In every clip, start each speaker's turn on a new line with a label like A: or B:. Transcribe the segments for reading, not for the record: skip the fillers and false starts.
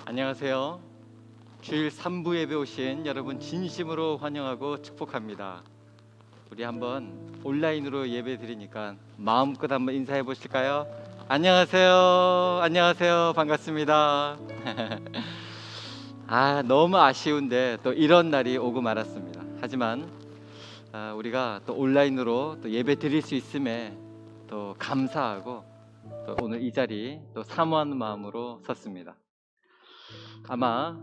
A: 안녕하세요. 주일 3부 예배 오신 여러분 진심으로 환영하고 축복합니다. 우리 한번 온라인으로 예배 드리니까 마음껏 한번 인사해 보실까요? 안녕하세요. 안녕하세요. 반갑습니다. 너무 아쉬운데 또 이런 날이 오고 말았습니다. 하지만 우리가 또 온라인으로 또 예배 드릴 수 있음에 또 감사하고 또 오늘 이 자리 또 사모하는 마음으로 섰습니다. 아마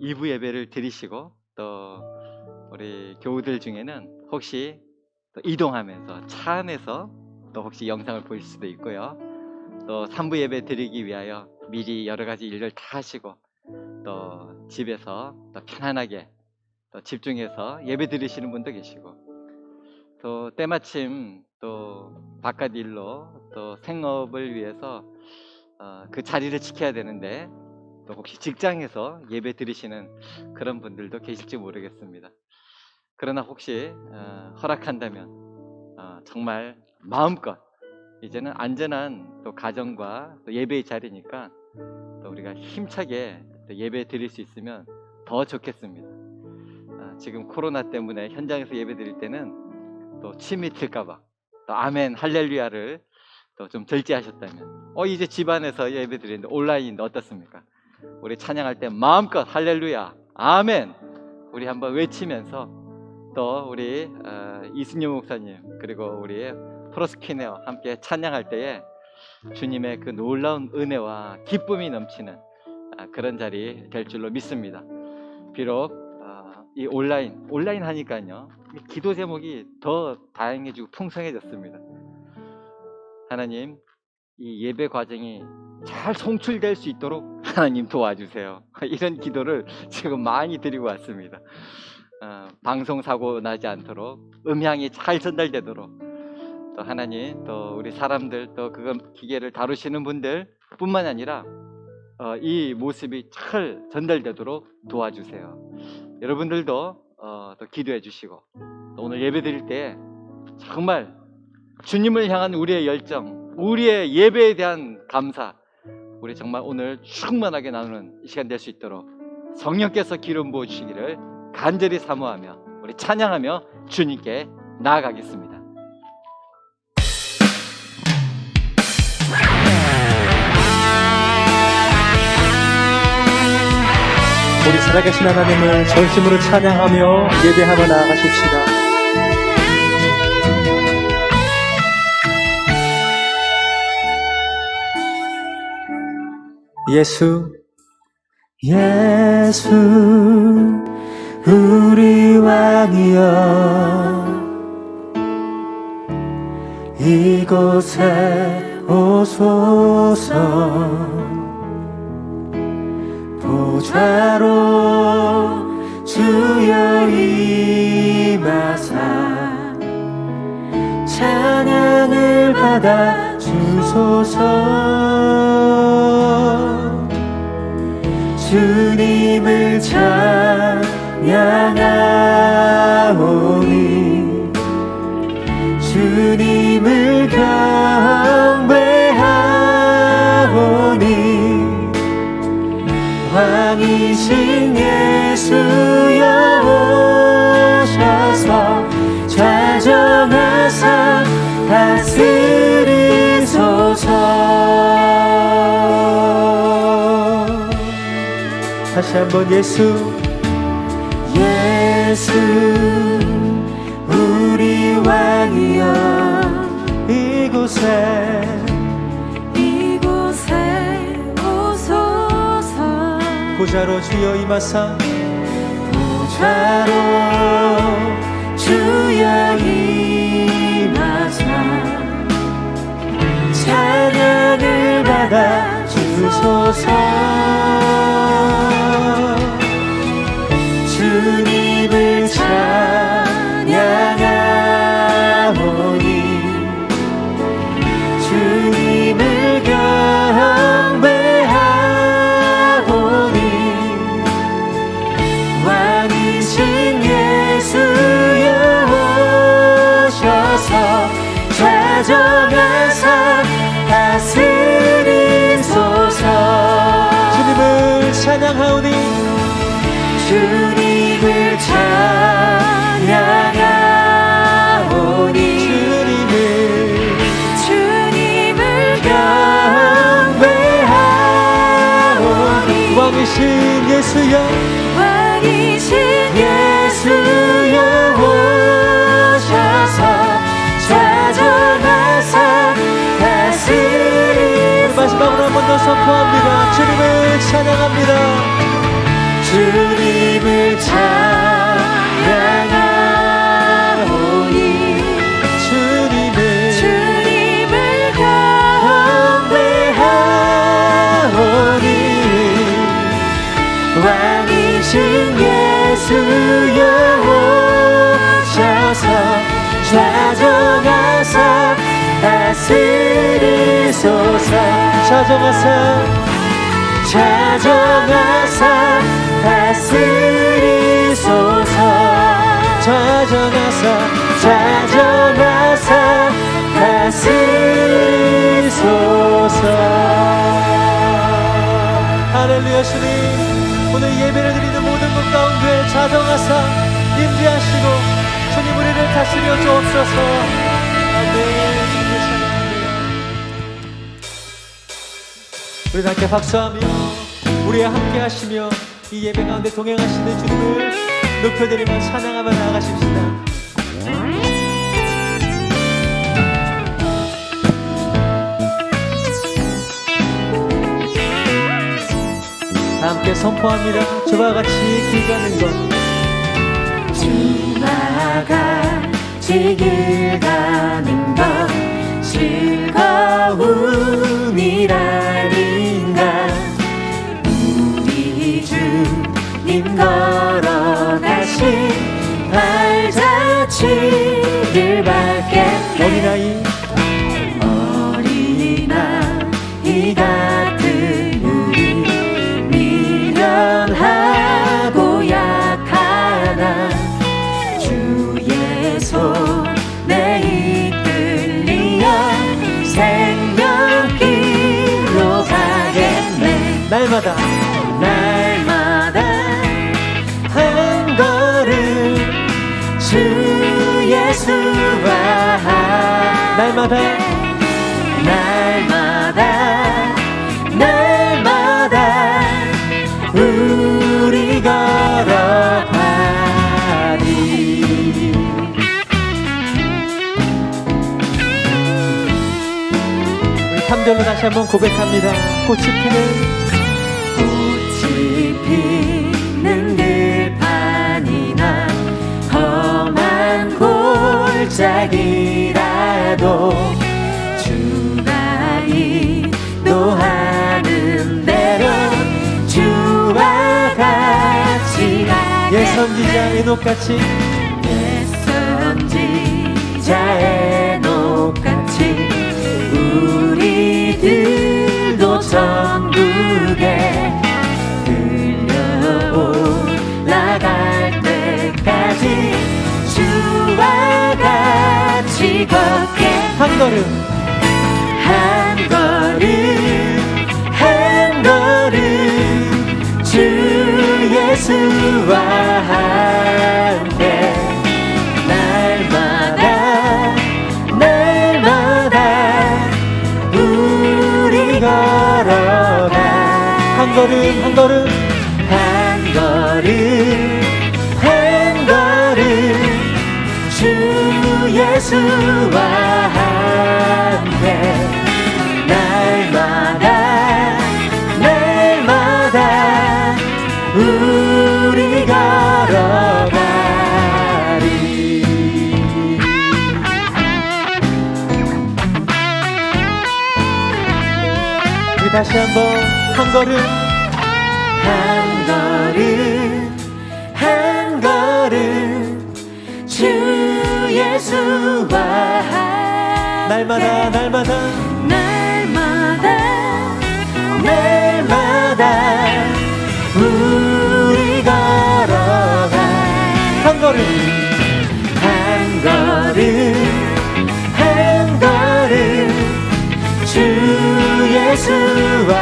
A: 2부 예배를 드리시고 또 우리 교우들 중에는 혹시 또 이동하면서 차 안에서 또 혹시 영상을 보실 수도 있고요. 또 3부 예배 드리기 위하여 미리 여러 가지 일을 다 하시고 또 집에서 또 편안하게 또 집중해서 예배 드리시는 분도 계시고 또 때마침 또 바깥 일로 또 생업을 위해서 그 자리를 지켜야 되는데 또 혹시 직장에서 예배 드리시는 그런 분들도 계실지 모르겠습니다. 그러나 혹시 허락한다면 정말 마음껏 이제는 안전한 또 가정과 또 예배의 자리니까 또 우리가 힘차게 또 예배 드릴 수 있으면 더 좋겠습니다. 지금 코로나 때문에 현장에서 예배 드릴 때는 또 침이 틀까봐 또 아멘 할렐루야를 또 좀 절제하셨다면 이제 집안에서 예배 드리는데 온라인인데 어떻습니까? 우리 찬양할 때 마음껏 할렐루야 아멘 우리 한번 외치면서 또 우리 이순영 목사님 그리고 우리 프로스키네와 함께 찬양할 때에 주님의 그 놀라운 은혜와 기쁨이 넘치는 그런 자리 될 줄로 믿습니다. 비록 이 온라인 하니까요 기도 제목이 더 다양해지고 풍성해졌습니다. 하나님 이 예배 과정이 잘 송출될 수 있도록 하나님 도와주세요. 이런 기도를 지금 많이 드리고 왔습니다. 방송 사고 나지 않도록 음향이 잘 전달되도록 또 하나님 또 우리 사람들 또 그건 기계를 다루시는 분들 뿐만 아니라 이 모습이 잘 전달되도록 도와주세요. 여러분들도 또 기도해 주시고 또 오늘 예배 드릴 때 정말 주님을 향한 우리의 열정, 우리의 예배에 대한 감사 우리 정말 오늘 충만하게 나누는 이 시간 될 수 있도록 성령께서 기름 부어주시기를 간절히 사모하며 우리 찬양하며 주님께 나아가겠습니다.
B: 우리 살아계신 하나님을 전심으로 찬양하며 예배하며 나아가십시다. 예수 우리 왕이여 이곳에 오소서 보좌로 주여 임하사 찬양을 받아 주소서 주님을 찬양하오니 주님을 경배하오니 왕이신 예수여 오셔서 좌정하사 다스리소서. 다시 한번 예수 우리 왕이여 이곳에 오소서 보좌로 주여 임하사 보좌로 주여 임하사 찬양을 받아 주소서 주님을 찬양하오니 주님을 경배하오니 왕이신 예수여 오셔서 좌정하사 다스리소서 주님을 예수여 오셔서 좌정하사 다스리.
C: 마지막으로 한 번 더 선포합니다. 주님을 찬양합니다.
B: 주님을 찬양하오니 주님을 경배하오니 왕이신 예수여 오셔서 좌정하사 다스리소서.
C: 자정하사
B: 다스리소서. 좌정하사 다스리소서.
C: 할렐루야. 주님, 오늘 예배를 드리는 모든 것 가운데 자정하사 임재하시고 주님 우리를 다스려 주옵소서. 아멘. 주님을 찬양합니다. 우리 함께 박수하며 우리와 함께 하시며 이 예배 가운데 동행하시는 주님을 높여드리며 찬양하며 나아가십시다. 다 함께 선포합니다. 주와 같이 길 가는 것.
B: 주와 같이 길 가는 것 즐거움이라닌가. 우리 주님 걸어가신 발자취를 밟겠네. 어린아이 같은 우리 미련하고 약하나 주의 손에 이끌리어 생명길로 가겠네.
C: 날마다
B: 한 걸음 주 예수와
C: 날마다
B: 우리 걸어가리.
C: 우리 3절로 다시 한번 고백합니다. 꽃이
B: 피는 들판이나 험한 골짜기라도 주가 인도하는 대로 주와 같이 가겠네.
C: 예선지자 에녹같이
B: 예선지자 에녹같이 우리들도 천국에 올라갈 때까지 주와 같이 걷게.
C: 한 걸음
B: 주 예수와 함께 날마다 우리 걸어가.
C: 한 걸음
B: 주 예수와 함께 날마다 우리 걸어가리.
C: 우리 다시 한번 한 걸음
B: 주 예수와
C: 날마다
B: 우리 걸어가.
C: 한 걸음
B: 주 예수와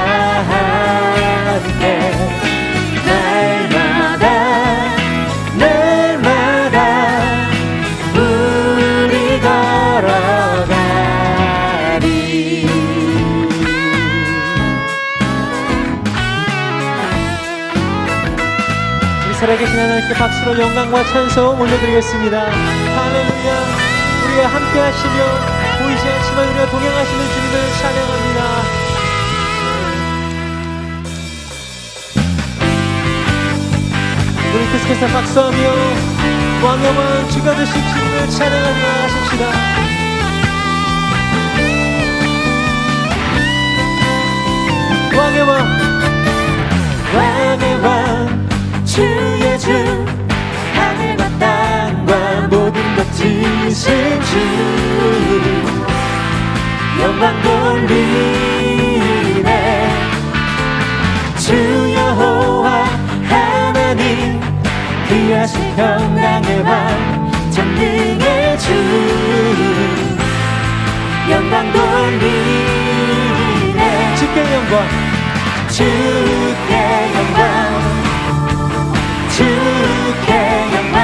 B: 함께 날마다 우리 걸어가리.
C: 우리 살아계신 하나님 주님께 박수로 영광과 찬송 올려드리겠습니다. 할렐루야. 우리와 함께 하시며 보이지 않지만 우리와 동행하시는 주님을 찬양합니다. 우리 계속해서 박수하며 왕의 왕 주가 되신 주님을 찬양하며 하십시다. 왕의 왕
B: 왕의 왕 주의 주 하늘과 땅과 모든 것 지으신 주 영광 돌리네 주 여호와 하나님 귀하신 평강의 왕 전능의 주 영광 돌리네
C: 주께 영광
B: 주께 영광 주께 영광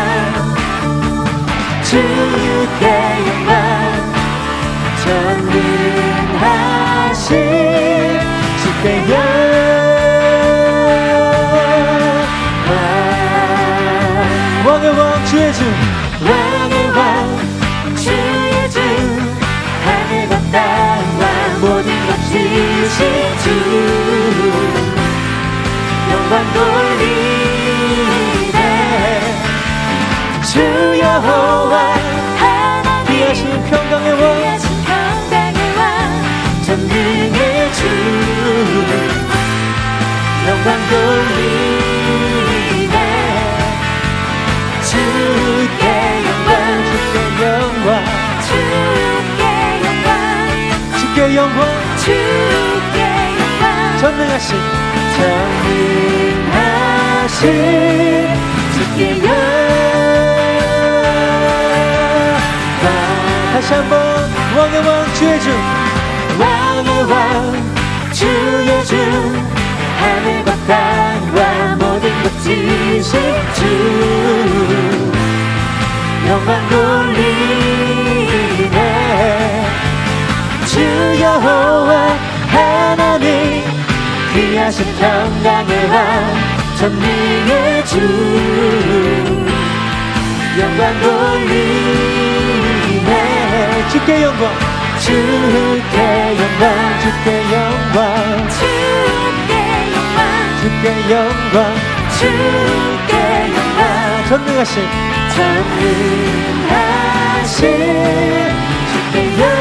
B: 주께 영광 전능하신 주께 영광
C: 왕의 왕 주의 주
B: 왕의 왕 주의 주 하늘과 땅과 모든 것 지으신 주 영광 돌리네 주 여호와 하나님
C: 귀하신 평강의 왕
B: 귀하신 평강의 왕 전능의 주 영광 돌리네 주께 영광
C: 주께 영광
B: 주께 영광
C: 주께 영광
B: 주께 영광
C: 전능하신
B: 주께 영광
C: 다시 한번 왕의 왕 주의 주
B: 왕의 왕 주의 주 하늘과 땅과 모든 것 지으신 주 영광 돌리네 주 여호와 하나님 귀하신 평강의 왕 전능의 주 영광 돌리네
C: 주께 영광
B: 주께 영광
C: 주께 영광
B: 주께 영광
C: 주께 영광
B: 주께 영광
C: 전능하신
B: 전능하신 주께 영광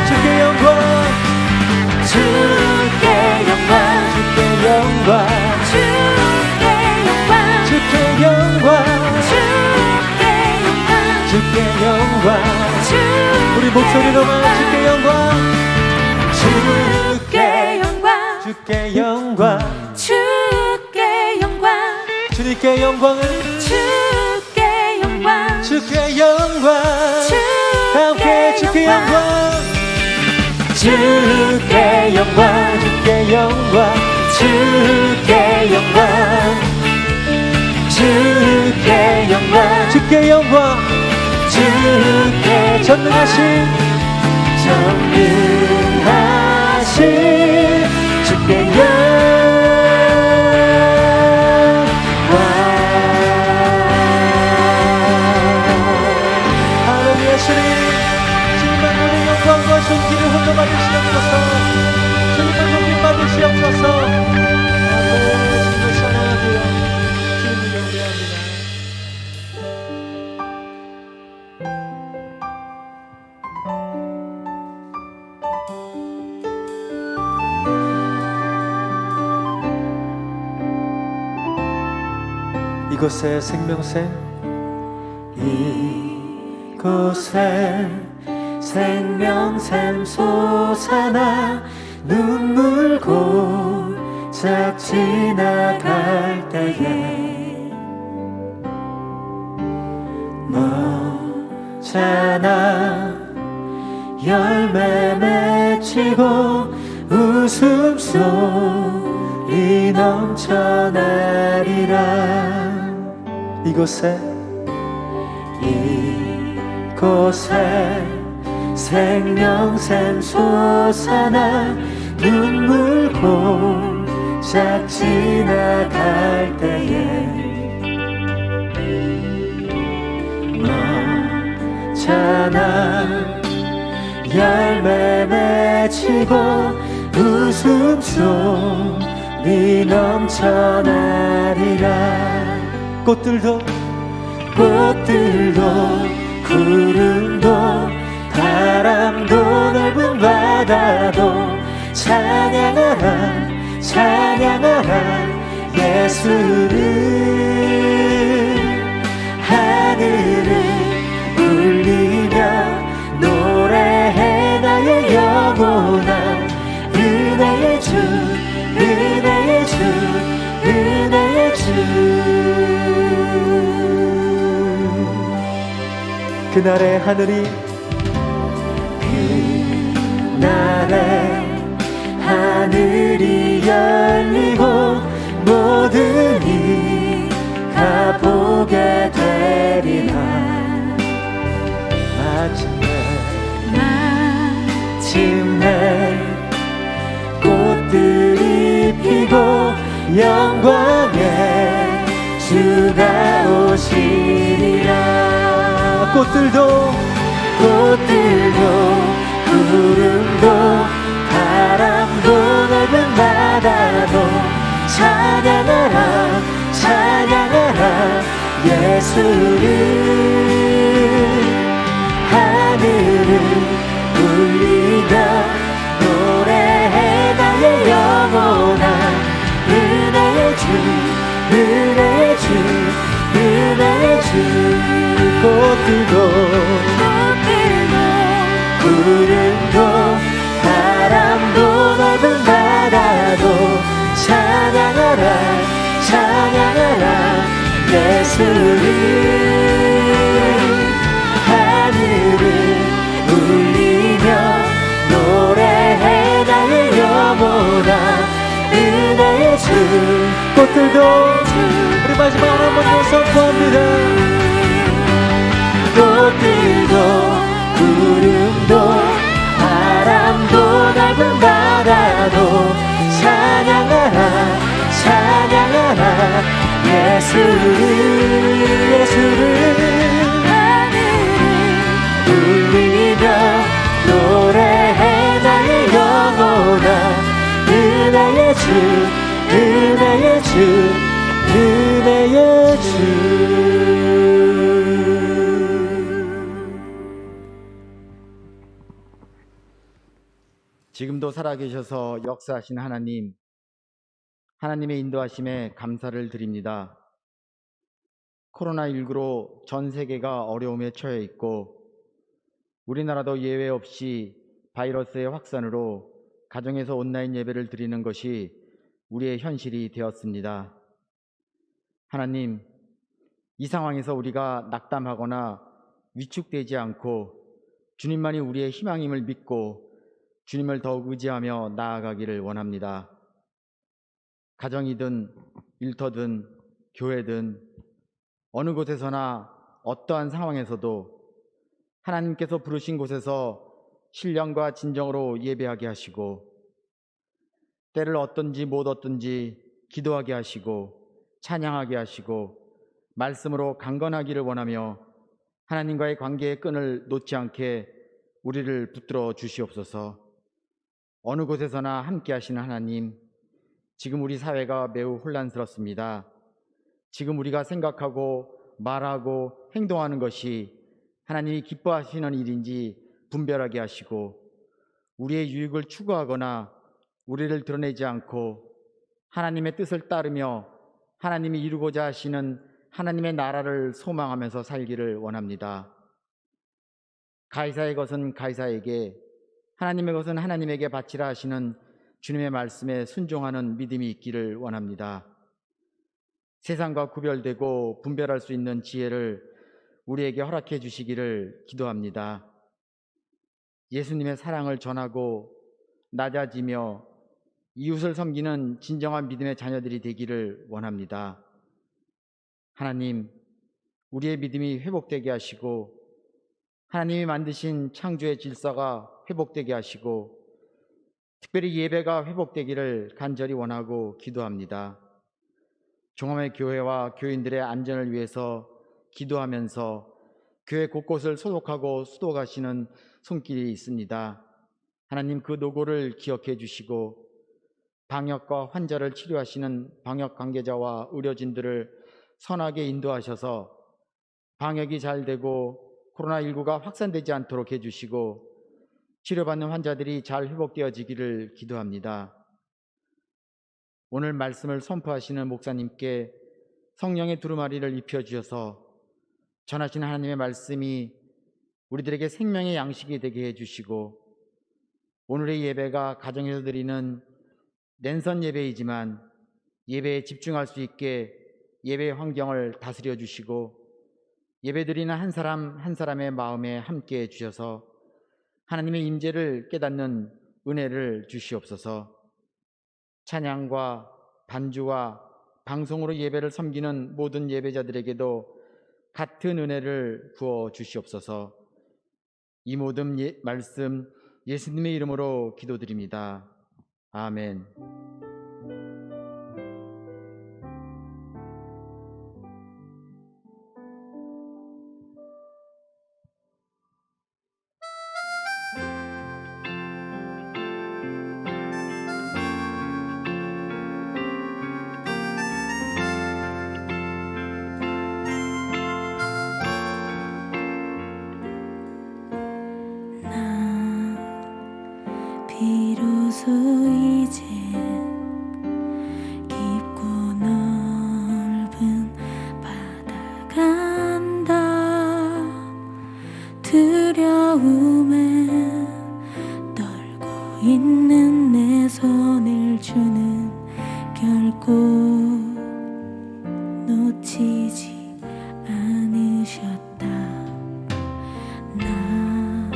C: 주께 영광
B: 주께 영광
C: 주께 영광
B: 주께 영광
C: 주께 영광
B: 주께 영광
C: 주께 영광 우리 목소리로만 주께 영광
B: 주께 영광
C: 주께 영광
B: 주께 영광
C: 주님께 영광을
B: 주께 영광
C: 주께 영광 다 함께 주께 영광
B: 주께 영광
C: 주께 영광
B: 주께 영광 주께 영광
C: 주께 영광
B: 주께
C: 전능하신
B: 주께 영광
C: 하나님의 주님 주님만 모든 영광과 존귀를 홀로 받으시옵소서 주님만 높임 받으시옵소서 아멘 주님을 찬양하며 주님을 경배합니다. 이곳에 생명샘
B: 이곳에 생명샘 솟아나 눈물 고작 지나갈 때에 너잖아 열매 맺히고 웃음소리 넘쳐나리라
C: 이곳에
B: 생명샘 솟아나 눈물 싹 지나갈 때에 너잖아 열매 맺히고 웃음소리 넘쳐나리라.
C: 꽃들도
B: 구름도 바람도 넓은 바다도 찬양하라 예수를. 하늘을 울리며 노래해 나의 영혼아. 은혜의 주
C: 그날의 하늘이
B: 열리고 모든 이가 보게 되리라. 마침내 꽃들이 피고 영광의 주가 오시리라.
C: 꽃들도
B: 구름도 바람도 넓은 바다도 찬양하라 예수를. 하늘을 울리며 노래해 나의 영혼아. 은혜의 주
C: 꽃들도
B: 구름도 바람도 넓은 바다도 찬양하라 예수를. 하늘을 울리며 노래해 나의 영혼아. 은혜의 주
C: 꽃들도 우리 마지막으로 한번 더 선포합니다.
B: 꽃들도 구름도 바람도 넓은 바다도 찬양하라 예수를. 하늘을 울리며 노래해 나의 영혼아. 은혜의 주
D: 지금도 살아계셔서 역사하신 하나님, 하나님의 인도하심에 감사를 드립니다. 코로나19로 전 세계가 어려움에 처해 있고 우리나라도 예외 없이 바이러스의 확산으로 가정에서 온라인 예배를 드리는 것이 우리의 현실이 되었습니다. 하나님, 이 상황에서 우리가 낙담하거나 위축되지 않고 주님만이 우리의 희망임을 믿고 주님을 더욱 의지하며 나아가기를 원합니다. 가정이든 일터든 교회든 어느 곳에서나 어떠한 상황에서도 하나님께서 부르신 곳에서 신령과 진정으로 예배하게 하시고 때를 얻든지 못 얻든지 기도하게 하시고 찬양하게 하시고 말씀으로 강건하기를 원하며 하나님과의 관계의 끈을 놓지 않게 우리를 붙들어 주시옵소서. 어느 곳에서나 함께 하시는 하나님, 지금 우리 사회가 매우 혼란스럽습니다. 지금 우리가 생각하고 말하고 행동하는 것이 하나님이 기뻐하시는 일인지 분별하게 하시고 우리의 유익을 추구하거나 우리를 드러내지 않고 하나님의 뜻을 따르며 하나님이 이루고자 하시는 하나님의 나라를 소망하면서 살기를 원합니다. 가이사의 것은 가이사에게, 하나님의 것은 하나님에게 바치라 하시는 주님의 말씀에 순종하는 믿음이 있기를 원합니다. 세상과 구별되고 분별할 수 있는 지혜를 우리에게 허락해 주시기를 기도합니다. 예수님의 사랑을 전하고 낮아지며 이웃을 섬기는 진정한 믿음의 자녀들이 되기를 원합니다. 하나님, 우리의 믿음이 회복되게 하시고 하나님이 만드신 창조의 질서가 회복되게 하시고 특별히 예배가 회복되기를 간절히 원하고 기도합니다. 종암의 교회와 교인들의 안전을 위해서 기도하면서 교회 곳곳을 소독하고 수도가시는 손길이 있습니다. 하나님, 그 노고를 기억해 주시고 방역과 환자를 치료하시는 방역 관계자와 의료진들을 선하게 인도하셔서 방역이 잘 되고 코로나19가 확산되지 않도록 해주시고 치료받는 환자들이 잘 회복되어지기를 기도합니다. 오늘 말씀을 선포하시는 목사님께 성령의 두루마리를 입혀주셔서 전하시는 하나님의 말씀이 우리들에게 생명의 양식이 되게 해주시고 오늘의 예배가 가정에서 드리는 랜선 예배이지만 예배에 집중할 수 있게 예배 환경을 다스려 주시고 예배 드리는 한 사람 한 사람의 마음에 함께 해 주셔서 하나님의 임재를 깨닫는 은혜를 주시옵소서. 찬양과 반주와 방송으로 예배를 섬기는 모든 예배자들에게도 같은 은혜를 부어 주시옵소서. 이 모든 말씀 예수님의 이름으로 기도드립니다. 아멘.
B: 비로소 이제 깊고 넓은 바다가 안다. 두려움에 떨고 있는 내 손을 주는 결코 놓치지 않으셨다. 나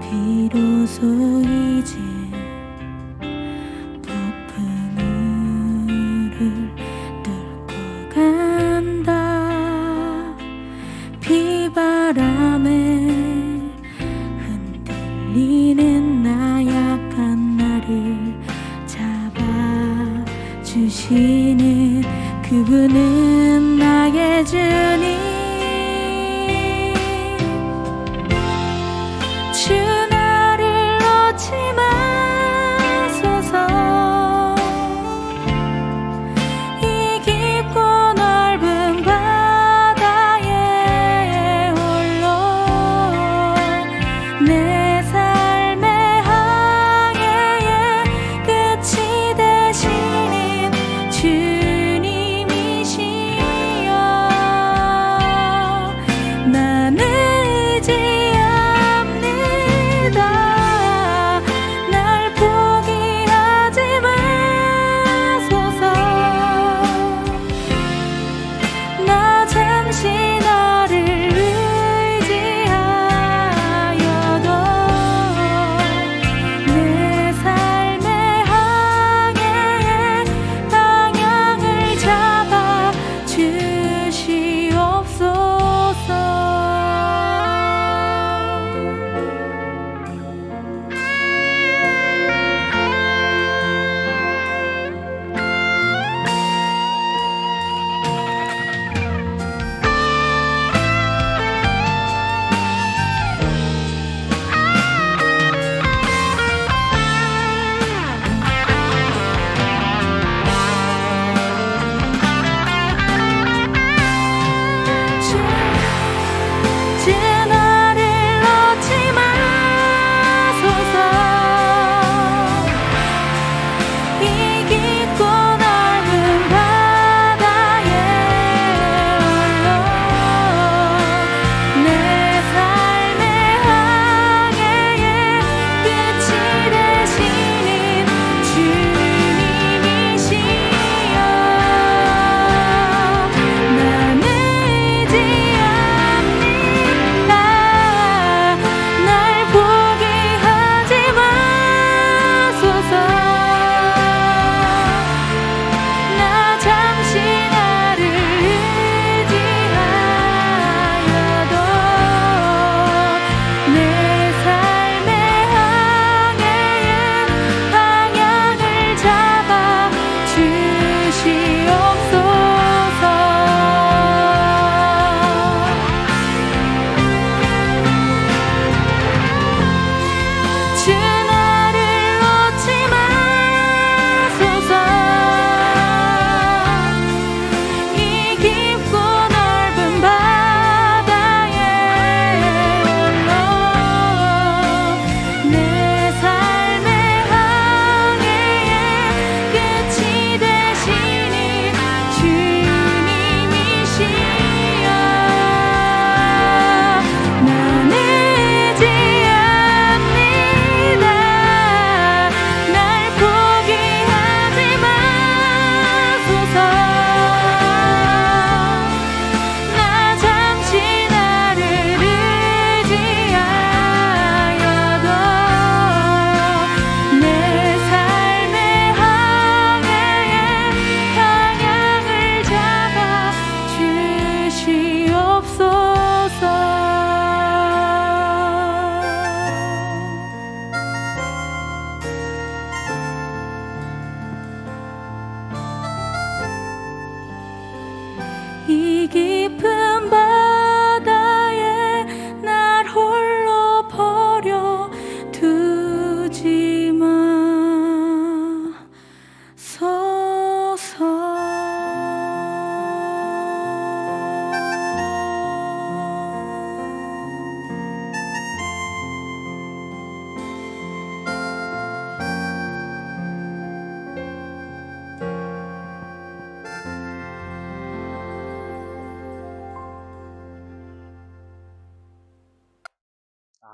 B: 비로소 이제 높은 물을 뚫고 간다. 비바람에 흔들리는 나 약한 나를 잡아주시는 그분은 나의 주님. 주 나를 놓지 마소서. 이 깊고 넓은 바다에 홀로 내 삶의 항해의 끝이 되시는 주님이시여.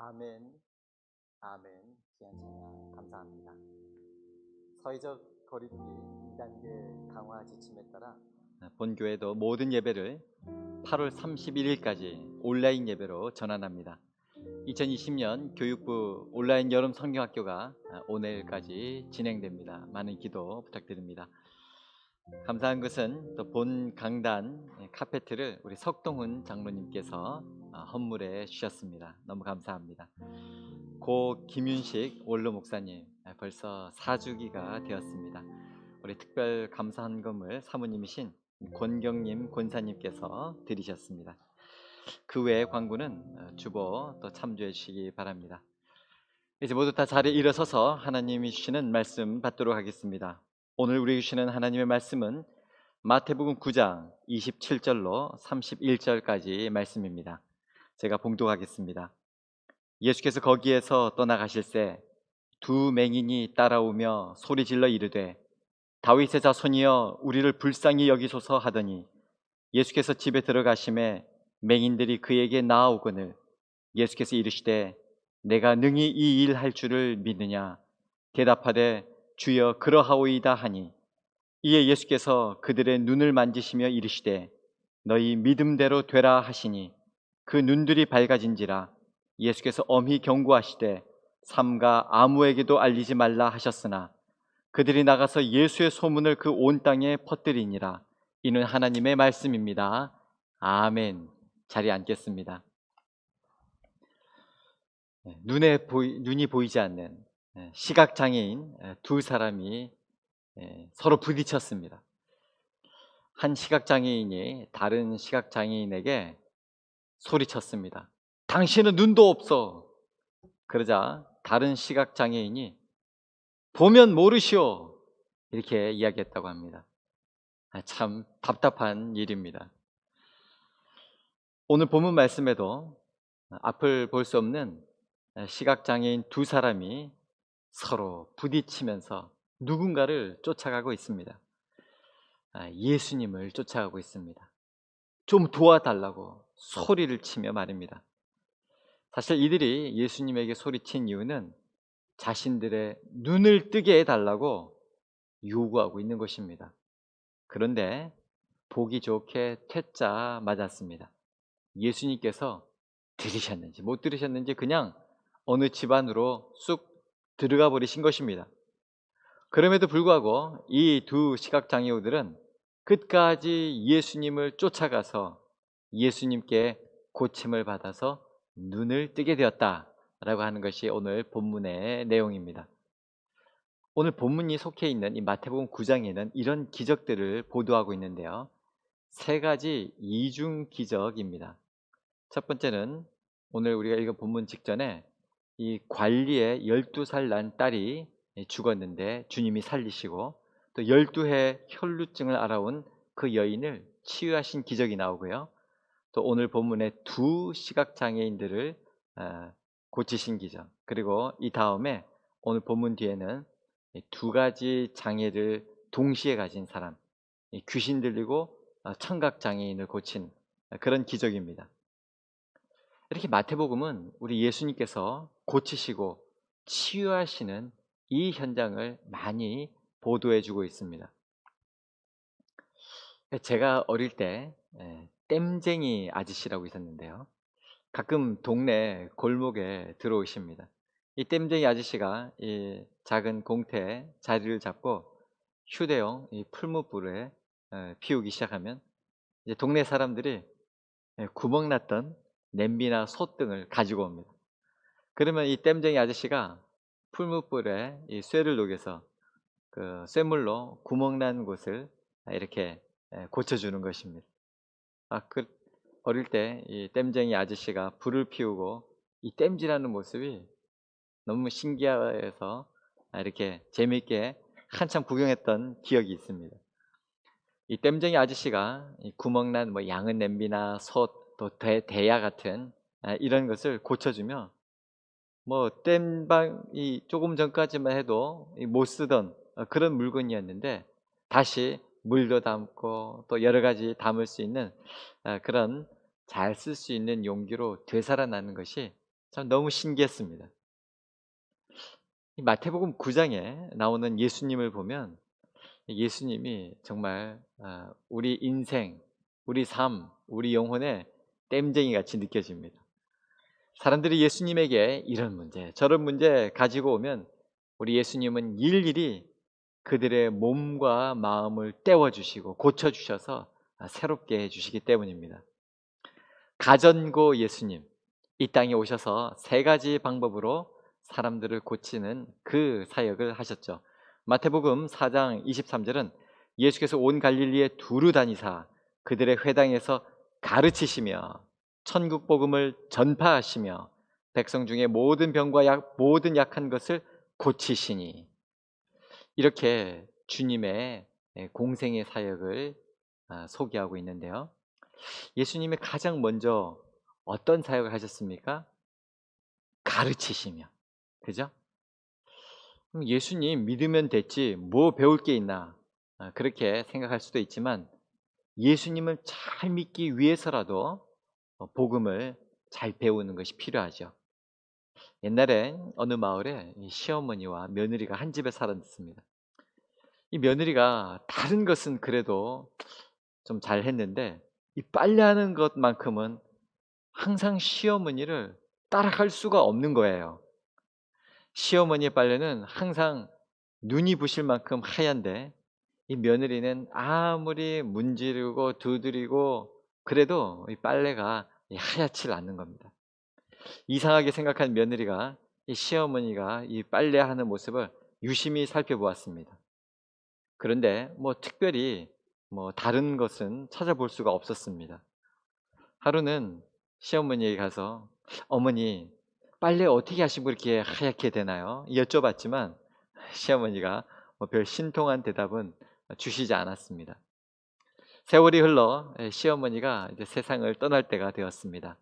A: 아멘, 아멘. 귀한 찬양 감사합니다. 사회적 거리두기 2단계 강화 지침에 따라 본교회도 모든 예배를 8월 31일까지 온라인 예배로 전환합니다. 2020년 교육부 온라인 여름 성경학교가 오늘까지 진행됩니다. 많은 기도 부탁드립니다. 감사한 것은 또 본 강단 카페트를 우리 석동훈 장로님께서 헌물해 주셨습니다. 너무 감사합니다. 고 김윤식 원로 목사님 벌써 4주기가 되었습니다. 우리 특별 감사 헌금을 사모님이신 권경님 권사님께서 드리셨습니다. 그 외의 광고는 주보 또 참조해 주시기 바랍니다. 이제 모두 다 자리에 일어서서 하나님이 주시는 말씀 받도록 하겠습니다. 오늘 우리에게 주시는 하나님의 말씀은 마태복음 9장 27절로 31절까지 말씀입니다. 제가 봉독하겠습니다. 예수께서 거기에서 떠나가실새 두 맹인이 따라오며 소리질러 이르되 다윗의 자손이여 우리를 불쌍히 여기소서 하더니 예수께서 집에 들어가심에 맹인들이 그에게 나아오거늘 예수께서 이르시되 내가 능히 이 일 할 줄을 믿느냐 대답하되 주여 그러하오이다 하니 이에 예수께서 그들의 눈을 만지시며 이르시되 너희 믿음대로 되라 하시니 그 눈들이 밝아진지라 예수께서 엄히 경고하시되 삼가 아무에게도 알리지 말라 하셨으나 그들이 나가서 예수의 소문을 그 온 땅에 퍼뜨리니라. 이는 하나님의 말씀입니다. 아멘. 자리에 앉겠습니다. 눈이 보이지 않는 시각장애인 두 사람이 서로 부딪혔습니다. 한 시각장애인이 다른 시각장애인에게 소리쳤습니다. 당신은 눈도 없어. 그러자 다른 시각장애인이 보면 모르시오 이렇게 이야기했다고 합니다. 참 답답한 일입니다. 오늘 본문 말씀에도 앞을 볼 수 없는 시각장애인 두 사람이 서로 부딪히면서 누군가를 쫓아가고 있습니다. 예수님을 쫓아가고 있습니다. 좀 도와달라고 소리를 치며 말입니다. 사실 이들이 예수님에게 소리친 이유는 자신들의 눈을 뜨게 해달라고 요구하고 있는 것입니다. 그런데 보기 좋게 퇴짜 맞았습니다. 예수님께서 들으셨는지 못 들으셨는지 그냥 어느 집안으로 쑥 들어가 버리신 것입니다. 그럼에도 불구하고 이 두 시각장애우들은 끝까지 예수님을 쫓아가서 예수님께 고침을 받아서 눈을 뜨게 되었다라고 하는 것이 오늘 본문의 내용입니다. 오늘 본문이 속해 있는 이 마태복음 9장에는 이런 기적들을 보도하고 있는데요. 세 가지 이중 기적입니다. 첫 번째는 오늘 우리가 읽은 본문 직전에 이 관리의 12살 난 딸이 죽었는데 주님이 살리시고 또 12해 혈루증을 알아온 그 여인을 치유하신 기적이 나오고요. 또 오늘 본문의 두 시각장애인들을 고치신 기적, 그리고 이 다음에 오늘 본문 뒤에는 두 가지 장애를 동시에 가진 사람, 귀신 들리고 청각장애인을 고친 그런 기적입니다. 이렇게 마태복음은 우리 예수님께서 고치시고 치유하시는 이 현장을 많이 보도해주고 있습니다. 제가 어릴 때 땜쟁이 아저씨라고 있었는데요. 가끔 동네 골목에 들어오십니다. 이 땜쟁이 아저씨가 이 작은 공터에 자리를 잡고 휴대용 이 풀무불에 피우기 시작하면 이제 동네 사람들이 구멍 났던 냄비나 솥 등을 가지고 옵니다. 그러면 이 땜쟁이 아저씨가 풀무불에 이 쇠를 녹여서 그 쇠물로 구멍 난 곳을 이렇게 고쳐주는 것입니다. 어릴 때 이 땜쟁이 아저씨가 불을 피우고 이 땜질하는 모습이 너무 신기해서 이렇게 재미있게 한참 구경했던 기억이 있습니다. 이 땜쟁이 아저씨가 이 구멍난 뭐 양은 냄비나 솥 또 대야 같은 이런 것을 고쳐주며 뭐 땜방이 조금 전까지만 해도 못 쓰던 그런 물건이었는데 다시 물도 담고 또 여러 가지 담을 수 있는 그런 잘 쓸 수 있는 용기로 되살아나는 것이 참 너무 신기했습니다. 이 마태복음 9장에 나오는 예수님을 보면 예수님이 정말 우리 인생, 우리 삶, 우리 영혼의 땜쟁이 같이 느껴집니다. 사람들이 예수님에게 이런 문제, 저런 문제 가지고 오면 우리 예수님은 일일이 그들의 몸과 마음을 떼워주시고 고쳐주셔서 새롭게 해주시기 때문입니다. 가전고 예수님, 이 땅에 오셔서 세 가지 방법으로 사람들을 고치는 그 사역을 하셨죠. 마태복음 4장 23절은 예수께서 온 갈릴리에 두루 다니사 그들의 회당에서 가르치시며 천국 복음을 전파하시며 백성 중에 모든 병과 모든 약한 것을 고치시니, 이렇게 주님의 공생의 사역을 소개하고 있는데요. 예수님이 가장 먼저 어떤 사역을 하셨습니까? 가르치시며. 그죠? 그럼 예수님 믿으면 됐지 뭐 배울 게 있나, 그렇게 생각할 수도 있지만 예수님을 잘 믿기 위해서라도 복음을 잘 배우는 것이 필요하죠. 옛날에 어느 마을에 이 시어머니와 며느리가 한 집에 살았습니다. 이 며느리가 다른 것은 그래도 좀 잘했는데 이 빨래하는 것만큼은 항상 시어머니를 따라갈 수가 없는 거예요. 시어머니의 빨래는 항상 눈이 부실 만큼 하얀데 이 며느리는 아무리 문지르고 두드리고 그래도 이 빨래가 하얗지 않는 겁니다. 이상하게 생각한 며느리가 이 시어머니가 이 빨래하는 모습을 유심히 살펴보았습니다. 그런데 뭐 특별히 뭐 다른 것은 찾아볼 수가 없었습니다. 하루는 시어머니에게 가서 어머니 빨래 어떻게 하시고 이렇게 하얗게 되나요? 여쭤봤지만 시어머니가 별 신통한 대답은 주시지 않았습니다. 세월이 흘러 시어머니가 이제 세상을 떠날 때가 되었습니다.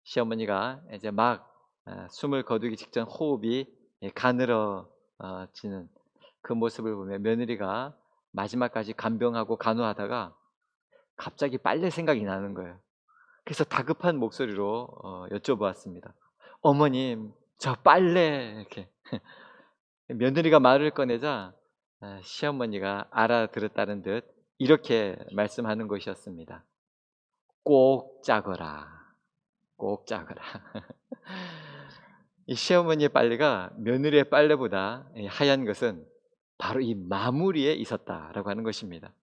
A: 시어머니가 이제 막 숨을 거두기 직전 호흡이 가늘어지는 그 모습을 보며 며느리가 마지막까지 간병하고 간호하다가 갑자기 빨래 생각이 나는 거예요. 그래서 다급한 목소리로 여쭤보았습니다. 어머님, 저 빨래, 이렇게. 며느리가 말을 꺼내자 시어머니가 알아들었다는 듯 이렇게 말씀하는 것이었습니다. 꼭 짜거라. 꼭 짜거라. 이 시어머니의 빨래가 며느리의 빨래보다 하얀 것은 바로 이 마무리에 있었다라고 하는 것입니다.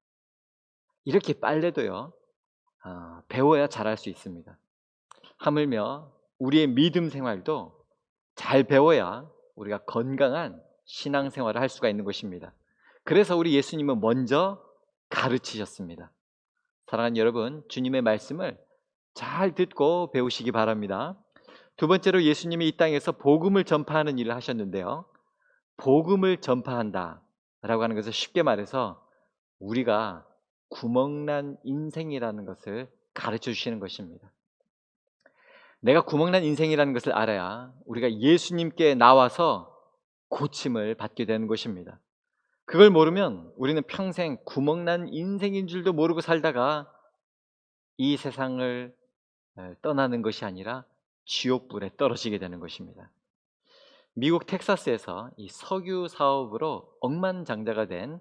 A: 이렇게 빨래도요, 배워야 잘할 수 있습니다. 하물며 우리의 믿음 생활도 잘 배워야 우리가 건강한 신앙생활을 할 수가 있는 것입니다. 그래서 우리 예수님은 먼저 가르치셨습니다. 사랑하는 여러분, 주님의 말씀을 잘 듣고 배우시기 바랍니다. 두 번째로 예수님이 이 땅에서 복음을 전파하는 일을 하셨는데요. 복음을 전파한다 라고 하는 것을 쉽게 말해서 우리가 구멍난 인생이라는 것을 가르쳐 주시는 것입니다. 내가 구멍난 인생이라는 것을 알아야 우리가 예수님께 나와서 고침을 받게 되는 것입니다. 그걸 모르면 우리는 평생 구멍난 인생인 줄도 모르고 살다가 이 세상을 떠나는 것이 아니라 지옥불에 떨어지게 되는 것입니다. 미국 텍사스에서 이 석유 사업으로 억만장자가 된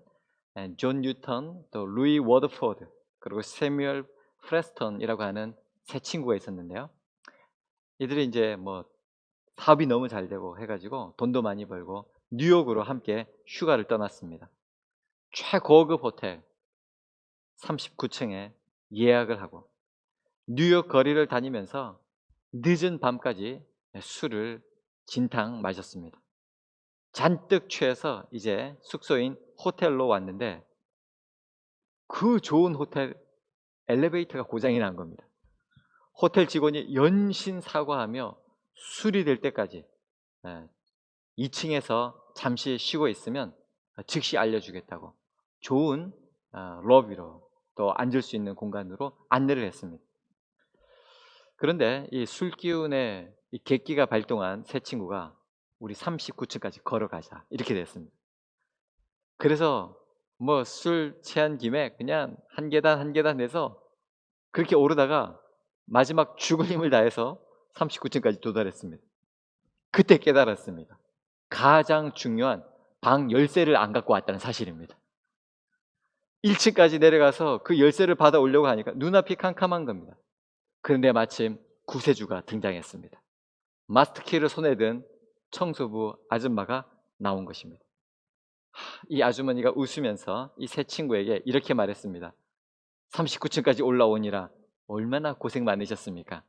A: 존 뉴턴, 또 루이 워드포드, 그리고 세뮤얼 프레스턴이라고 하는 세 친구가 있었는데요. 이들이 이제 뭐 사업이 너무 잘 되고 해가지고 돈도 많이 벌고 뉴욕으로 함께 휴가를 떠났습니다. 최고급 호텔 39층에 예약을 하고 뉴욕 거리를 다니면서 늦은 밤까지 술을 진탕 마셨습니다. 잔뜩 취해서 이제 숙소인 호텔로 왔는데 그 좋은 호텔 엘리베이터가 고장이 난 겁니다. 호텔 직원이 연신 사과하며 술이 될 때까지 2층에서 잠시 쉬고 있으면 즉시 알려주겠다고 좋은 러비로 또 앉을 수 있는 공간으로 안내를 했습니다. 그런데 이 술 기운에 이 객기가 발동한 세 친구가 우리 39층까지 걸어가자 이렇게 됐습니다. 그래서 뭐 술 취한 김에 그냥 한 계단 한 계단 해서 그렇게 오르다가 마지막 죽을 힘을 다해서 39층까지 도달했습니다. 그때 깨달았습니다. 가장 중요한 방 열쇠를 안 갖고 왔다는 사실입니다. 1층까지 내려가서 그 열쇠를 받아 오려고 하니까 눈앞이 캄캄한 겁니다. 그런데 마침 구세주가 등장했습니다. 마스터키를 손에 든 청소부 아줌마가 나온 것입니다. 이 아주머니가 웃으면서 이 새 친구에게 이렇게 말했습니다. 39층까지 올라오니라 얼마나 고생 많으셨습니까?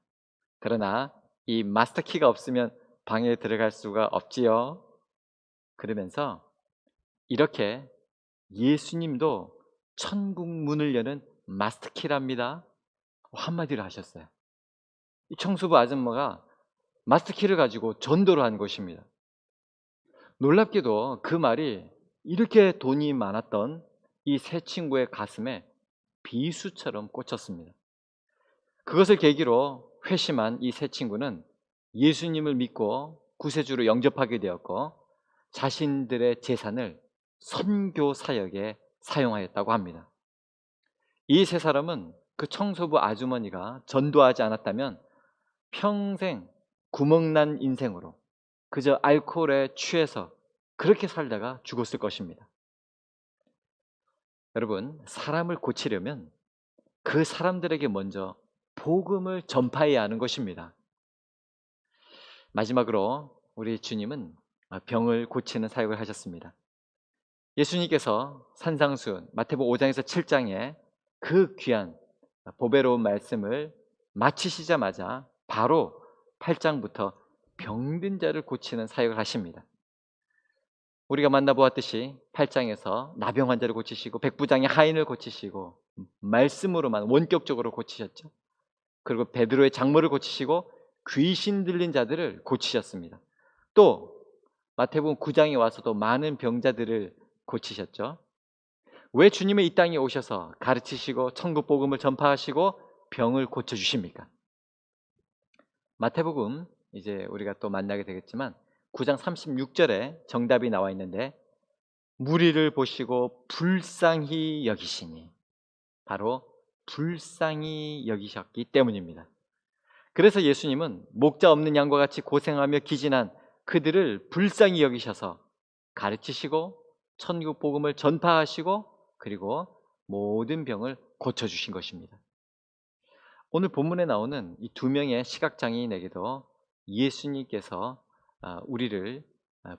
A: 그러나 이 마스터키가 없으면 방에 들어갈 수가 없지요. 그러면서 이렇게 예수님도 천국 문을 여는 마스터키랍니다. 한마디로 하셨어요. 이 청소부 아줌마가 마스터키를 가지고 전도를 한 것입니다. 놀랍게도 그 말이 이렇게 돈이 많았던 이 새 친구의 가슴에 비수처럼 꽂혔습니다. 그것을 계기로 회심한 이 새 친구는 예수님을 믿고 구세주로 영접하게 되었고 자신들의 재산을 선교 사역에 사용하였다고 합니다. 이 세 사람은 그 청소부 아주머니가 전도하지 않았다면 평생 구멍난 인생으로 그저 알코올에 취해서 그렇게 살다가 죽었을 것입니다. 여러분, 사람을 고치려면 그 사람들에게 먼저 복음을 전파해야 하는 것입니다. 마지막으로 우리 주님은 병을 고치는 사역을 하셨습니다. 예수님께서 산상수훈 마태복음 5장에서 7장에 그 귀한 보배로운 말씀을 마치시자마자 바로 8장부터 병든 자를 고치는 사역을 하십니다. 우리가 만나보았듯이 8장에서 나병 환자를 고치시고 백부장의 하인을 고치시고 말씀으로만 원격적으로 고치셨죠. 그리고 베드로의 장모를 고치시고 귀신 들린 자들을 고치셨습니다. 또 마태복음 9장에 와서도 많은 병자들을 고치셨죠. 왜 주님은 이 땅에 오셔서 가르치시고 천국 복음을 전파하시고 병을 고쳐 주십니까? 마태복음 이제 우리가 또 만나게 되겠지만 9장 36절에 정답이 나와 있는데 무리를 보시고 불쌍히 여기시니, 바로 불쌍히 여기셨기 때문입니다. 그래서 예수님은 목자 없는 양과 같이 고생하며 기진한 그들을 불쌍히 여기셔서 가르치시고 천국 복음을 전파하시고 그리고 모든 병을 고쳐주신 것입니다. 오늘 본문에 나오는 이 두 명의 시각장애인에게도 예수님께서 우리를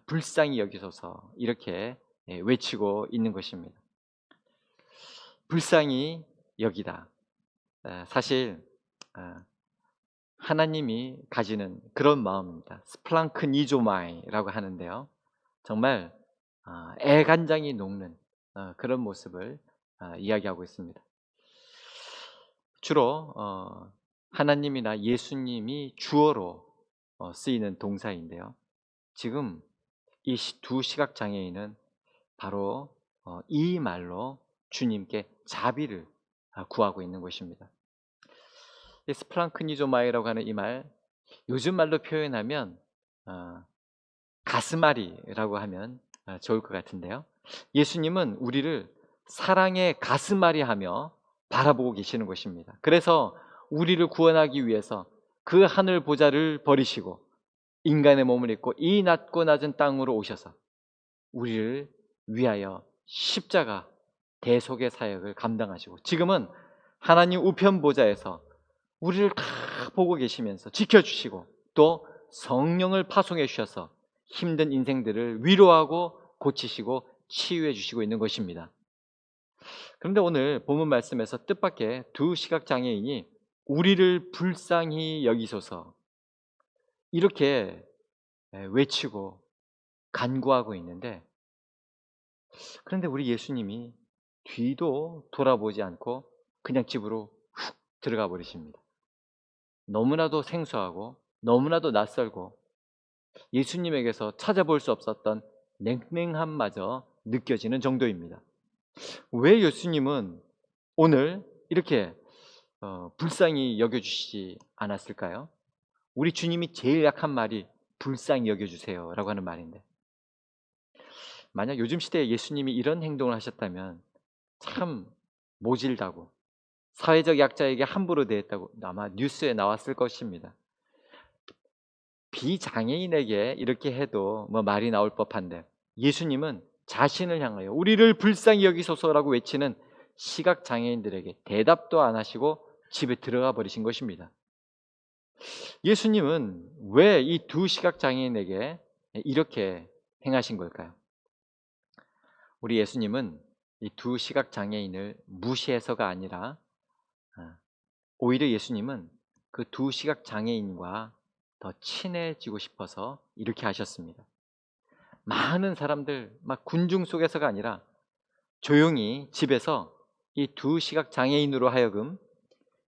A: 불쌍히 여기소서 이렇게 외치고 있는 것입니다. 불쌍히 여기다. 사실 하나님이 가지는 그런 마음입니다. 스플랑크니조마이라고 하는데요. 정말 애간장이 녹는 그런 모습을 이야기하고 있습니다. 주로 하나님이나 예수님이 주어로 쓰이는 동사인데요. 지금 이 두 시각장애인은 바로 이 말로 주님께 자비를 구하고 있는 것입니다. 스플랑크니조마이라고 하는 이 말, 요즘 말로 표현하면 가슴앓이라고 하면 좋을 것 같은데요. 예수님은 우리를 사랑의 가슴앓이 하며 바라보고 계시는 것입니다. 그래서 우리를 구원하기 위해서 그 하늘 보좌를 버리시고 인간의 몸을 입고 이 낮고 낮은 땅으로 오셔서 우리를 위하여 십자가 대속의 사역을 감당하시고 지금은 하나님 우편 보좌에서 우리를 다 보고 계시면서 지켜주시고 또 성령을 파송해 주셔서 힘든 인생들을 위로하고 고치시고 치유해 주시고 있는 것입니다. 그런데 오늘 본문 말씀에서 뜻밖의 두 시각장애인이 우리를 불쌍히 여기소서 이렇게 외치고 간구하고 있는데, 그런데 우리 예수님이 뒤도 돌아보지 않고 그냥 집으로 훅 들어가 버리십니다. 너무나도 생소하고 너무나도 낯설고 예수님에게서 찾아볼 수 없었던 냉랭함마저 느껴지는 정도입니다. 왜 예수님은 오늘 이렇게 불쌍히 여겨주시지 않았을까요? 우리 주님이 제일 약한 말이 불쌍히 여겨주세요 라고 하는 말인데, 만약 요즘 시대에 예수님이 이런 행동을 하셨다면 참 모질다고 사회적 약자에게 함부로 대했다고 아마 뉴스에 나왔을 것입니다. 비장애인에게 이렇게 해도 뭐 말이 나올 법한데, 예수님은 자신을 향하여 우리를 불쌍히 여기소서라고 외치는 시각장애인들에게 대답도 안 하시고 집에 들어가 버리신 것입니다. 예수님은 왜 이 두 시각장애인에게 이렇게 행하신 걸까요? 우리 예수님은 이 두 시각장애인을 무시해서가 아니라 오히려 예수님은 그 두 시각장애인과 더 친해지고 싶어서 이렇게 하셨습니다. 많은 사람들 막 군중 속에서가 아니라 조용히 집에서 이 두 시각장애인으로 하여금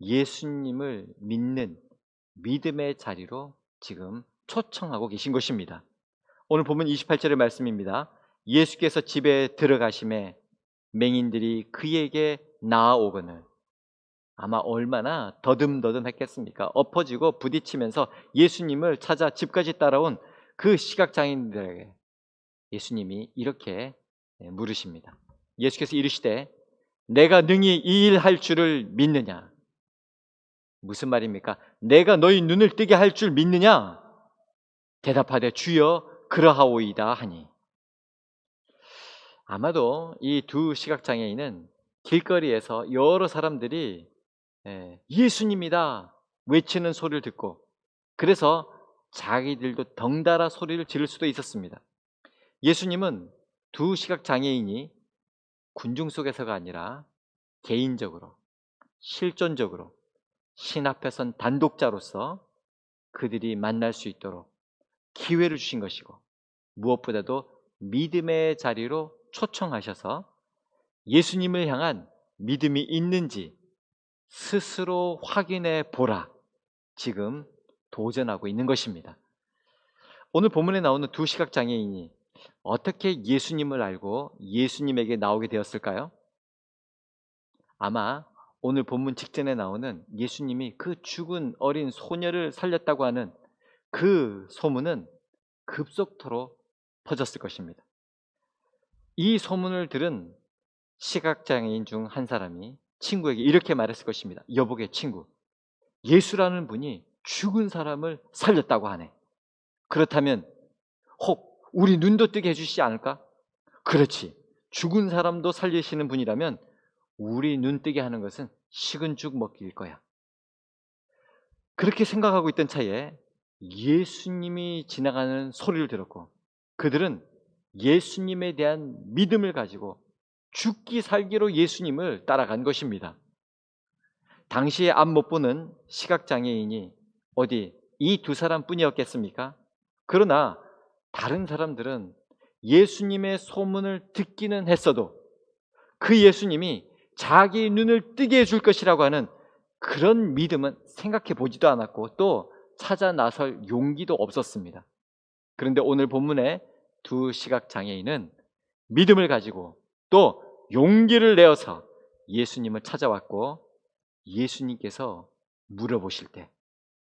A: 예수님을 믿는 믿음의 자리로 지금 초청하고 계신 것입니다. 오늘 보면 28절의 말씀입니다. 예수께서 집에 들어가심에 맹인들이 그에게 나아오거늘. 아마 얼마나 더듬더듬 했겠습니까? 엎어지고 부딪히면서 예수님을 찾아 집까지 따라온 그 시각장애인들에게 예수님이 이렇게 물으십니다. 예수께서 이르시되 내가 능히 이 일 할 줄을 믿느냐? 무슨 말입니까? 내가 너희 눈을 뜨게 할 줄 믿느냐? 대답하되 주여 그러하오이다 하니. 아마도 이 두 시각장애인은 길거리에서 여러 사람들이 예수님이다 외치는 소리를 듣고, 그래서 자기들도 덩달아 소리를 지를 수도 있었습니다. 예수님은 두 시각장애인이 군중 속에서가 아니라 개인적으로, 실존적으로 신 앞에 선 단독자로서 그들이 만날 수 있도록 기회를 주신 것이고, 무엇보다도 믿음의 자리로 초청하셔서 예수님을 향한 믿음이 있는지 스스로 확인해 보라, 지금 도전하고 있는 것입니다. 오늘 본문에 나오는 두 시각장애인이 어떻게 예수님을 알고 예수님에게 나오게 되었을까요? 아마 오늘 본문 직전에 나오는 예수님이 그 죽은 어린 소녀를 살렸다고 하는 그 소문은 급속도로 퍼졌을 것입니다. 이 소문을 들은 시각장애인 중 한 사람이 친구에게 이렇게 말했을 것입니다. 여보게 친구, 예수라는 분이 죽은 사람을 살렸다고 하네. 그렇다면 혹 우리 눈도 뜨게 해주시지 않을까? 그렇지, 죽은 사람도 살리시는 분이라면 우리 눈 뜨게 하는 것은 식은 죽 먹기일 거야. 그렇게 생각하고 있던 차에 예수님이 지나가는 소리를 들었고, 그들은 예수님에 대한 믿음을 가지고 죽기 살기로 예수님을 따라간 것입니다. 당시에 앞 못 보는 시각장애인이 어디 이 두 사람뿐이었겠습니까? 그러나 다른 사람들은 예수님의 소문을 듣기는 했어도 그 예수님이 자기 눈을 뜨게 해줄 것이라고 하는 그런 믿음은 생각해 보지도 않았고 또 찾아 나설 용기도 없었습니다. 그런데 오늘 본문의 두 시각장애인은 믿음을 가지고 또 용기를 내어서 예수님을 찾아왔고, 예수님께서 물어보실 때,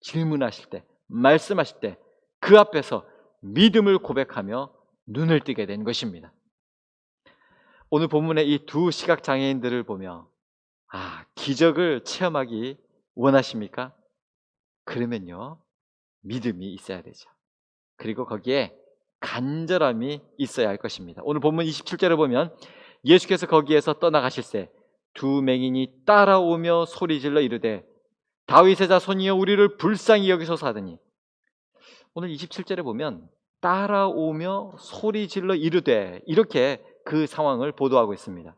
A: 질문하실 때, 말씀하실 때 그 앞에서 믿음을 고백하며 눈을 뜨게 된 것입니다. 오늘 본문의 이 두 시각장애인들을 보며 기적을 체험하기 원하십니까? 그러면요, 믿음이 있어야 되죠. 그리고 거기에 간절함이 있어야 할 것입니다. 오늘 본문 27절에 보면 예수께서 거기에서 떠나가실새 두 맹인이 따라오며 소리질러 이르되 다윗의 자손이여 우리를 불쌍히 여기소서 하더니, 오늘 27절에 보면 따라오며 소리질러 이르되 이렇게 그 상황을 보도하고 있습니다.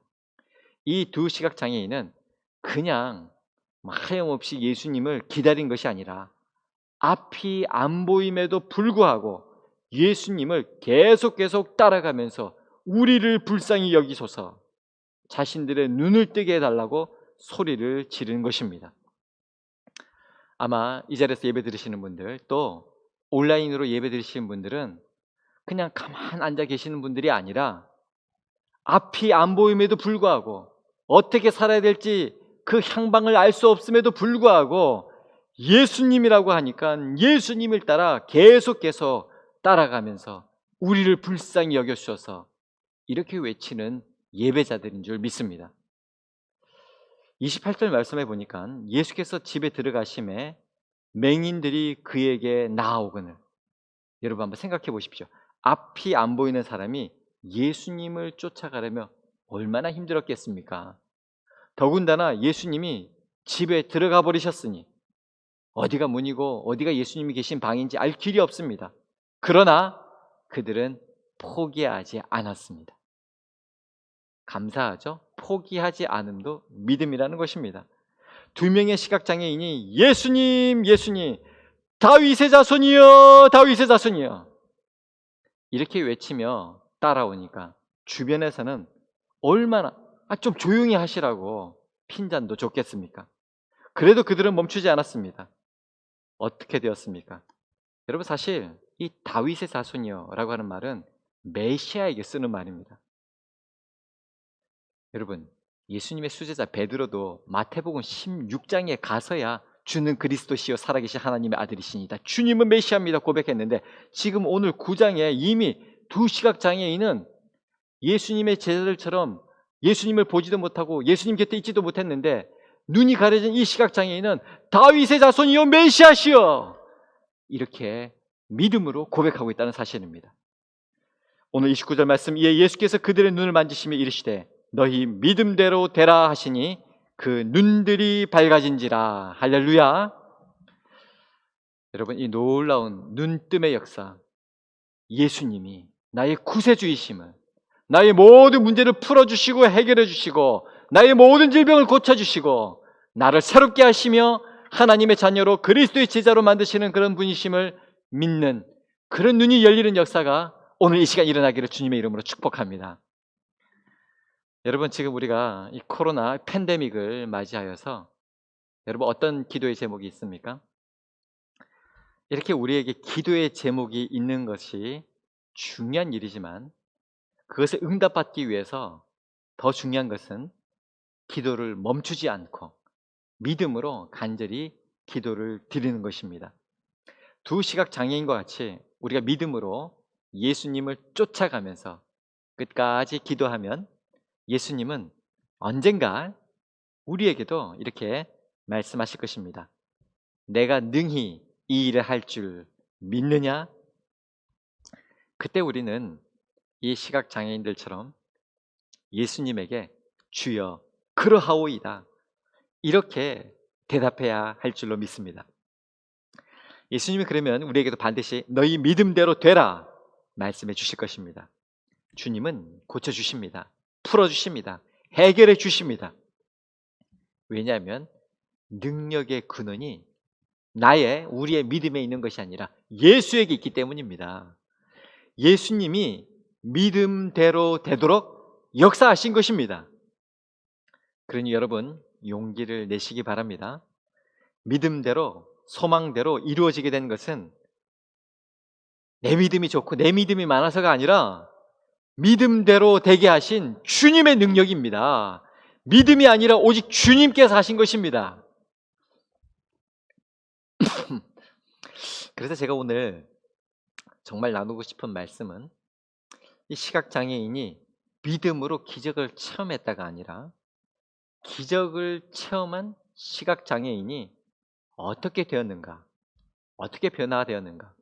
A: 이 두 시각장애인은 그냥 하염없이 예수님을 기다린 것이 아니라 앞이 안 보임에도 불구하고 예수님을 계속 따라가면서 우리를 불쌍히 여기소서, 자신들의 눈을 뜨게 해달라고 소리를 지르는 것입니다. 아마 이 자리에서 예배 드리시는 분들, 또 온라인으로 예배 드리시는 분들은 그냥 가만 앉아 계시는 분들이 아니라 앞이 안 보임에도 불구하고 어떻게 살아야 될지 그 향방을 알 수 없음에도 불구하고 예수님이라고 하니까 예수님을 따라 계속해서 따라가면서 우리를 불쌍히 여겨주셔서 이렇게 외치는 예배자들인 줄 믿습니다. 28절 말씀해 보니까 예수께서 집에 들어가심에 맹인들이 그에게 나아오거늘, 여러분 한번 생각해 보십시오. 앞이 안 보이는 사람이 예수님을 쫓아가려면 얼마나 힘들었겠습니까? 더군다나 예수님이 집에 들어가 버리셨으니 어디가 문이고 어디가 예수님이 계신 방인지 알 길이 없습니다. 그러나 그들은 포기하지 않았습니다. 감사하죠? 포기하지 않음도 믿음이라는 것입니다. 두 명의 시각장애인이 예수님, 예수님, 다윗의 자손이여, 다윗의 자손이여 이렇게 외치며 따라오니까 주변에서는 얼마나 좀 조용히 하시라고 핀잔도 줬겠습니까? 그래도 그들은 멈추지 않았습니다. 어떻게 되었습니까? 여러분 사실 이 다윗의 자손이여 라고 하는 말은 메시아에게 쓰는 말입니다. 여러분 예수님의 수제자 베드로도 마태복음 16장에 가서야 주는 그리스도시요 살아계신 하나님의 아들이시니다, 주님은 메시아입니다 고백했는데, 지금 오늘 9장에 이미 두 시각장애인은 예수님의 제자들처럼 예수님을 보지도 못하고 예수님 곁에 있지도 못했는데 눈이 가려진 이 시각장애인은 다윗의 자손이요 메시아시여 이렇게 믿음으로 고백하고 있다는 사실입니다. 오늘 29절 말씀, 이에 예수께서 그들의 눈을 만지시며 이르시되 너희 믿음대로 되라 하시니 그 눈들이 밝아진지라. 할렐루야. 여러분 이 놀라운 눈뜸의 역사, 예수님이 나의 구세주이심을, 나의 모든 문제를 풀어주시고 해결해 주시고 나의 모든 질병을 고쳐주시고 나를 새롭게 하시며 하나님의 자녀로 그리스도의 제자로 만드시는 그런 분이심을 믿는 그런 눈이 열리는 역사가 오늘 이 시간 일어나기를 주님의 이름으로 축복합니다. 여러분 지금 우리가 이 코로나 팬데믹을 맞이하여서 여러분 어떤 기도의 제목이 있습니까? 이렇게 우리에게 기도의 제목이 있는 것이 중요한 일이지만 그것을 응답받기 위해서 더 중요한 것은 기도를 멈추지 않고 믿음으로 간절히 기도를 드리는 것입니다. 두 시각장애인과 같이 우리가 믿음으로 예수님을 쫓아가면서 끝까지 기도하면 예수님은 언젠가 우리에게도 이렇게 말씀하실 것입니다. 내가 능히 이 일을 할 줄 믿느냐? 그때 우리는 이 시각장애인들처럼 예수님에게 주여 그러하오이다 이렇게 대답해야 할 줄로 믿습니다. 예수님이 그러면 우리에게도 반드시 너희 믿음대로 되라 말씀해 주실 것입니다. 주님은 고쳐주십니다. 풀어주십니다. 해결해 주십니다. 왜냐하면 능력의 근원이 우리의 믿음에 있는 것이 아니라 예수에게 있기 때문입니다. 예수님이 믿음대로 되도록 역사하신 것입니다. 그러니 여러분 용기를 내시기 바랍니다. 믿음대로 소망대로 이루어지게 된 것은 내 믿음이 좋고 내 믿음이 많아서가 아니라 믿음대로 되게 하신 주님의 능력입니다. 믿음이 아니라 오직 주님께서 하신 것입니다. 그래서 제가 오늘 정말 나누고 싶은 말씀은 이 시각장애인이 믿음으로 기적을 체험했다가 아니라 기적을 체험한 시각장애인이 어떻게 되었는가, 어떻게 변화되었는가,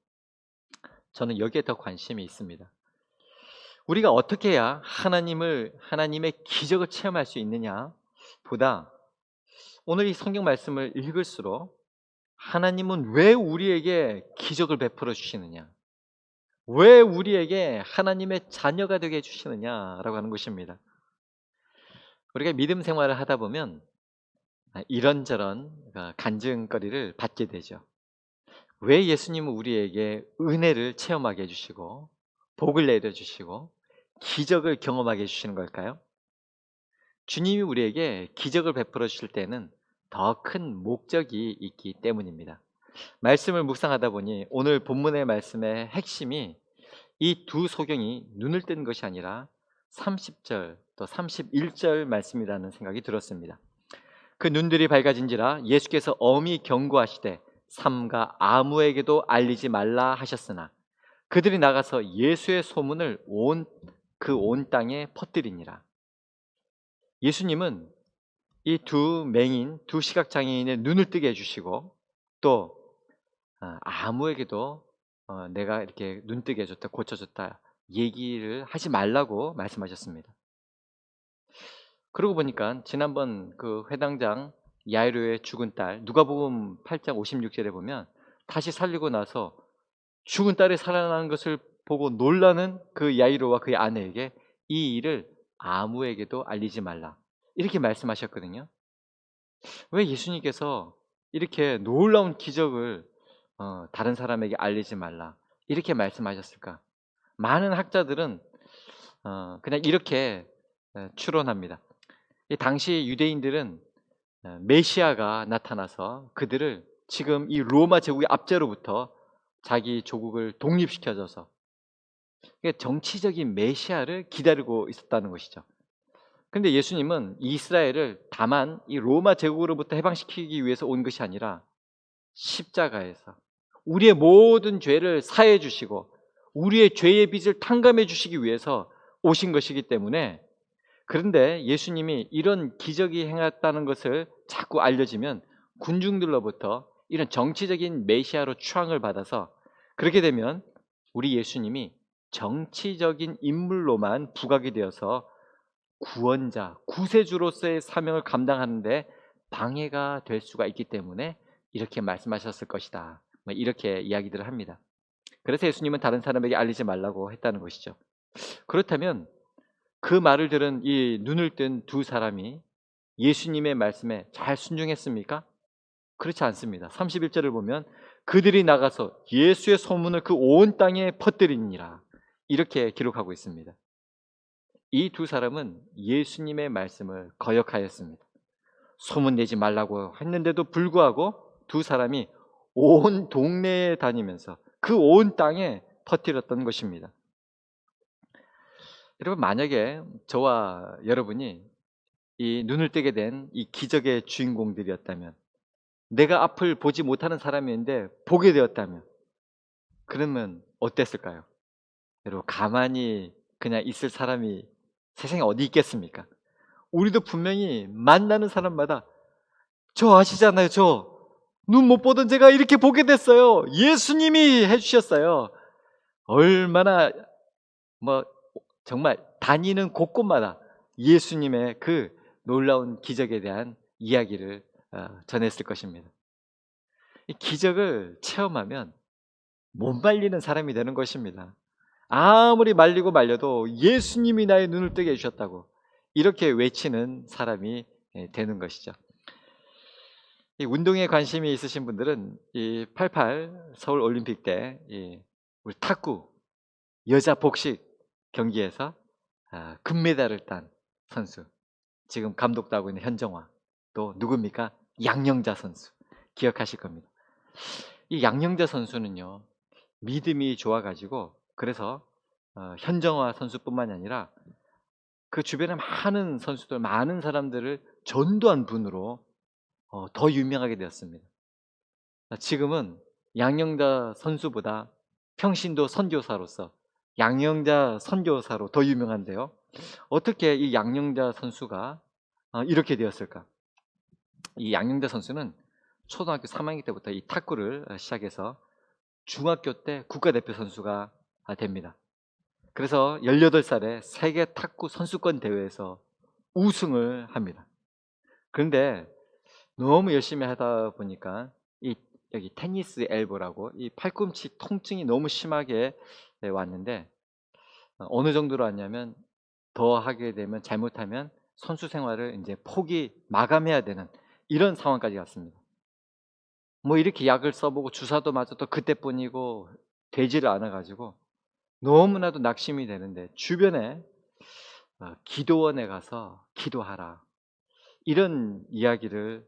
A: 저는 여기에 더 관심이 있습니다. 우리가 어떻게 해야 하나님의 기적을 체험할 수 있느냐 보다 오늘 이 성경 말씀을 읽을수록 하나님은 왜 우리에게 기적을 베풀어 주시느냐, 왜 우리에게 하나님의 자녀가 되게 해주시느냐라고 하는 것입니다. 우리가 믿음 생활을 하다 보면 이런저런 간증거리를 받게 되죠. 왜 예수님은 우리에게 은혜를 체험하게 해주시고 복을 내려주시고 기적을 경험하게 해주시는 걸까요? 주님이 우리에게 기적을 베풀어 주실 때는 더 큰 목적이 있기 때문입니다. 말씀을 묵상하다 보니 오늘 본문의 말씀의 핵심이 이 두 소경이 눈을 뜬 것이 아니라 30절 또 31절 말씀이라는 생각이 들었습니다. 그 눈들이 밝아진지라 예수께서 엄히 경고하시되 삼가 아무에게도 알리지 말라 하셨으나 그들이 나가서 예수의 소문을 온 땅에 퍼뜨리니라. 예수님은 이 두 시각장애인의 눈을 뜨게 해주시고 또 아무에게도 내가 이렇게 눈뜨게 해줬다, 고쳐줬다 얘기를 하지 말라고 말씀하셨습니다. 그러고 보니까 지난번 그 회당장 야이로의 죽은 딸, 누가복음 8장 56절에 보면 다시 살리고 나서 죽은 딸이 살아나는 것을 보고 놀라는 그 야이로와 그의 아내에게 이 일을 아무에게도 알리지 말라, 이렇게 말씀하셨거든요. 왜 예수님께서 이렇게 놀라운 기적을 다른 사람에게 알리지 말라 이렇게 말씀하셨을까? 많은 학자들은 그냥 이렇게 추론합니다. 이 당시 유대인들은 메시아가 나타나서 그들을 지금 이 로마 제국의 압제로부터 자기 조국을 독립시켜줘서 정치적인 메시아를 기다리고 있었다는 것이죠. 그런데 예수님은 이스라엘을 다만 이 로마 제국으로부터 해방시키기 위해서 온 것이 아니라 십자가에서 우리의 모든 죄를 사해 주시고 우리의 죄의 빚을 탕감해 주시기 위해서 오신 것이기 때문에, 그런데 예수님이 이런 기적이 행했다는 것을 자꾸 알려지면 군중들로부터 이런 정치적인 메시아로 추앙을 받아서, 그렇게 되면 우리 예수님이 정치적인 인물로만 부각이 되어서 구원자, 구세주로서의 사명을 감당하는데 방해가 될 수가 있기 때문에 이렇게 말씀하셨을 것이다, 이렇게 이야기들을 합니다. 그래서 예수님은 다른 사람에게 알리지 말라고 했다는 것이죠. 그렇다면 그 말을 들은 이 눈을 뜬 두 사람이 예수님의 말씀에 잘 순종했습니까? 그렇지 않습니다. 31절을 보면 그들이 나가서 예수의 소문을 그 온 땅에 퍼뜨리니라, 이렇게 기록하고 있습니다. 이 두 사람은 예수님의 말씀을 거역하였습니다. 소문내지 말라고 했는데도 불구하고 두 사람이 온 동네에 다니면서 그 온 땅에 퍼뜨렸던 것입니다. 여러분, 만약에 저와 여러분이 이 눈을 뜨게 된 이 기적의 주인공들이었다면, 내가 앞을 보지 못하는 사람인데 보게 되었다면, 그러면 어땠을까요? 여러분, 가만히 그냥 있을 사람이 세상에 어디 있겠습니까? 우리도 분명히 만나는 사람마다 저 아시잖아요, 저 눈 못 보던 제가 이렇게 보게 됐어요, 예수님이 해주셨어요. 얼마나 정말 다니는 곳곳마다 예수님의 그 놀라운 기적에 대한 이야기를 전했을 것입니다. 이 기적을 체험하면 못 말리는 사람이 되는 것입니다. 아무리 말리고 말려도 예수님이 나의 눈을 뜨게 해주셨다고 이렇게 외치는 사람이 되는 것이죠. 이 운동에 관심이 있으신 분들은 이 88 서울 올림픽 때 우리 탁구 여자 복식 경기에서 금메달을 딴 선수, 지금 감독도 하고 있는 현정화, 또 누굽니까? 양영자 선수 기억하실 겁니다. 이 양영자 선수는요, 믿음이 좋아가지고 그래서 현정화 선수뿐만이 아니라 그 주변에 많은 선수들, 많은 사람들을 전도한 분으로 더 유명하게 되었습니다. 지금은 양영자 선수보다 평신도 선교사로서 양영자 선교사로 더 유명한데요, 어떻게 이 양영자 선수가 이렇게 되었을까? 이 양영자 선수는 초등학교 3학년 때부터 이 탁구를 시작해서 중학교 때 국가대표 선수가 됩니다. 그래서 18살에 세계 탁구 선수권 대회에서 우승을 합니다. 그런데 너무 열심히 하다 보니까 여기 테니스 엘보라고 이 팔꿈치 통증이 너무 심하게 왔는데, 어느 정도로 왔냐면 더 하게 되면 잘못하면 선수 생활을 이제 마감해야 되는 이런 상황까지 갔습니다. 이렇게 약을 써보고 주사도 맞아도 그때뿐이고 되지를 않아가지고 너무나도 낙심이 되는데, 주변에 기도원에 가서 기도하라 이런 이야기를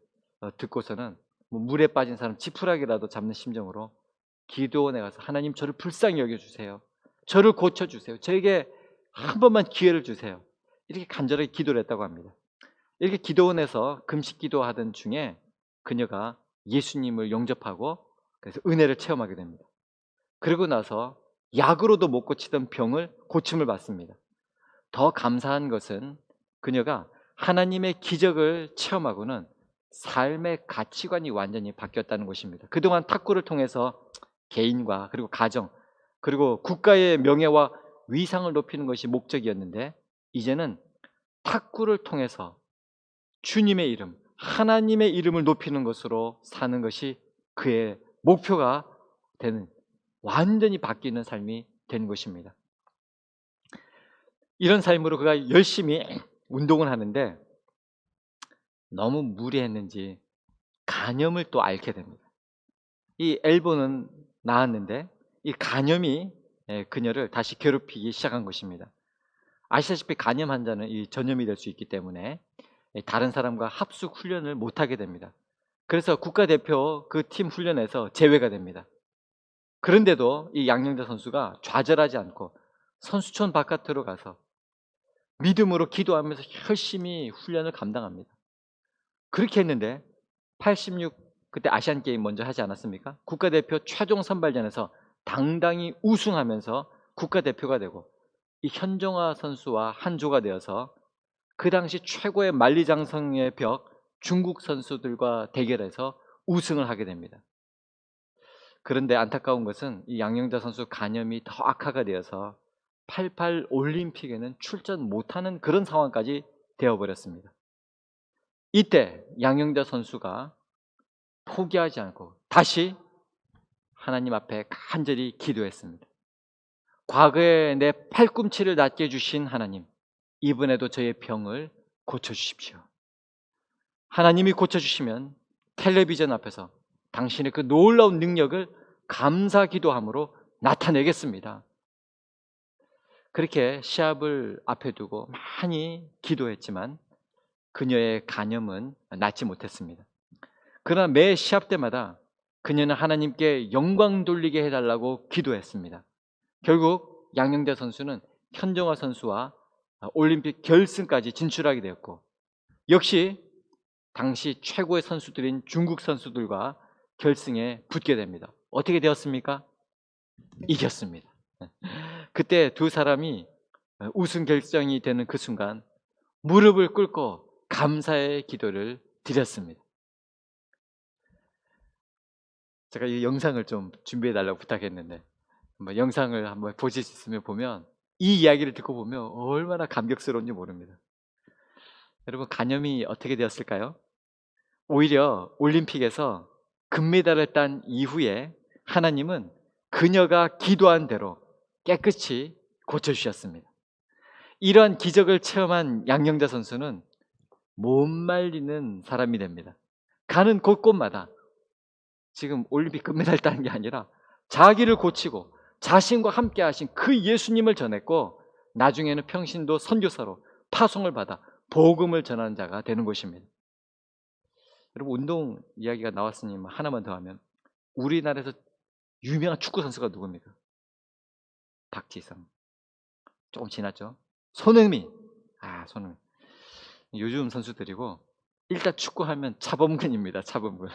A: 듣고서는 물에 빠진 사람 지푸라기라도 잡는 심정으로 기도원에 가서 하나님, 저를 불쌍히 여겨주세요, 저를 고쳐주세요, 저에게 한 번만 기회를 주세요, 이렇게 간절하게 기도를 했다고 합니다. 이렇게 기도원에서 금식 기도하던 중에 그녀가 예수님을 영접하고 그래서 은혜를 체험하게 됩니다. 그리고 나서 약으로도 못 고치던 병을 고침을 받습니다. 더 감사한 것은 그녀가 하나님의 기적을 체험하고는 삶의 가치관이 완전히 바뀌었다는 것입니다. 그동안 탁구를 통해서 개인과 그리고 가정 그리고 국가의 명예와 위상을 높이는 것이 목적이었는데 이제는 탁구를 통해서 주님의 이름, 하나님의 이름을 높이는 것으로 사는 것이 그의 목표가 되는 완전히 바뀌는 삶이 된 것입니다. 이런 삶으로 그가 열심히 운동을 하는데 너무 무리했는지 간염을 또 앓게 됩니다. 이 엘보는 나았는데 이 간염이 그녀를 다시 괴롭히기 시작한 것입니다. 아시다시피 간염 환자는 이 전염이 될 수 있기 때문에 다른 사람과 합숙 훈련을 못하게 됩니다. 그래서 국가대표 그 팀 훈련에서 제외가 됩니다. 그런데도 이 양영자 선수가 좌절하지 않고 선수촌 바깥으로 가서 믿음으로 기도하면서 열심히 훈련을 감당합니다. 그렇게 했는데 86 그때 아시안게임 먼저 하지 않았습니까? 국가대표 최종 선발전에서 당당히 우승하면서 국가대표가 되고 이 현정화 선수와 한조가 되어서 그 당시 최고의 만리장성의 벽 중국 선수들과 대결해서 우승을 하게 됩니다. 그런데 안타까운 것은 이 양영자 선수 간염이 더 악화가 되어서 88 올림픽에는 출전 못하는 그런 상황까지 되어버렸습니다. 이때 양영자 선수가 포기하지 않고 다시 하나님 앞에 간절히 기도했습니다. 과거에 내 팔꿈치를 낫게 해주신 하나님, 이번에도 저의 병을 고쳐주십시오. 하나님이 고쳐주시면 텔레비전 앞에서 당신의 그 놀라운 능력을 감사 기도함으로 나타내겠습니다. 그렇게 시합을 앞에 두고 많이 기도했지만 그녀의 간염은 낫지 못했습니다. 그러나 매 시합 때마다 그녀는 하나님께 영광 돌리게 해달라고 기도했습니다. 결국 양영자 선수는 현정화 선수와 올림픽 결승까지 진출하게 되었고 역시 당시 최고의 선수들인 중국 선수들과 결승에 붙게 됩니다. 어떻게 되었습니까? 이겼습니다. 그때 두 사람이 우승 결정이 되는 그 순간 무릎을 꿇고 감사의 기도를 드렸습니다. 제가 이 영상을 좀 준비해 달라고 부탁했는데 영상을 한번 보실 수 있으면 보면 이 이야기를 듣고 보면 얼마나 감격스러운지 모릅니다. 여러분 간염이 어떻게 되었을까요? 오히려 올림픽에서 금메달을 딴 이후에 하나님은 그녀가 기도한 대로 깨끗이 고쳐주셨습니다. 이러한 기적을 체험한 양영자 선수는 못 말리는 사람이 됩니다. 가는 곳곳마다 지금 올림픽 금메달 따는 게 아니라 자기를 고치고 자신과 함께 하신 그 예수님을 전했고 나중에는 평신도 선교사로 파송을 받아 복음을 전하는 자가 되는 것입니다. 여러분 운동 이야기가 나왔으니 하나만 더 하면 우리나라에서 유명한 축구 선수가 누굽니까? 박지성. 조금 지났죠? 손흥민. 손흥민. 요즘 선수들이고 일단 축구하면 차범근입니다. 차범근.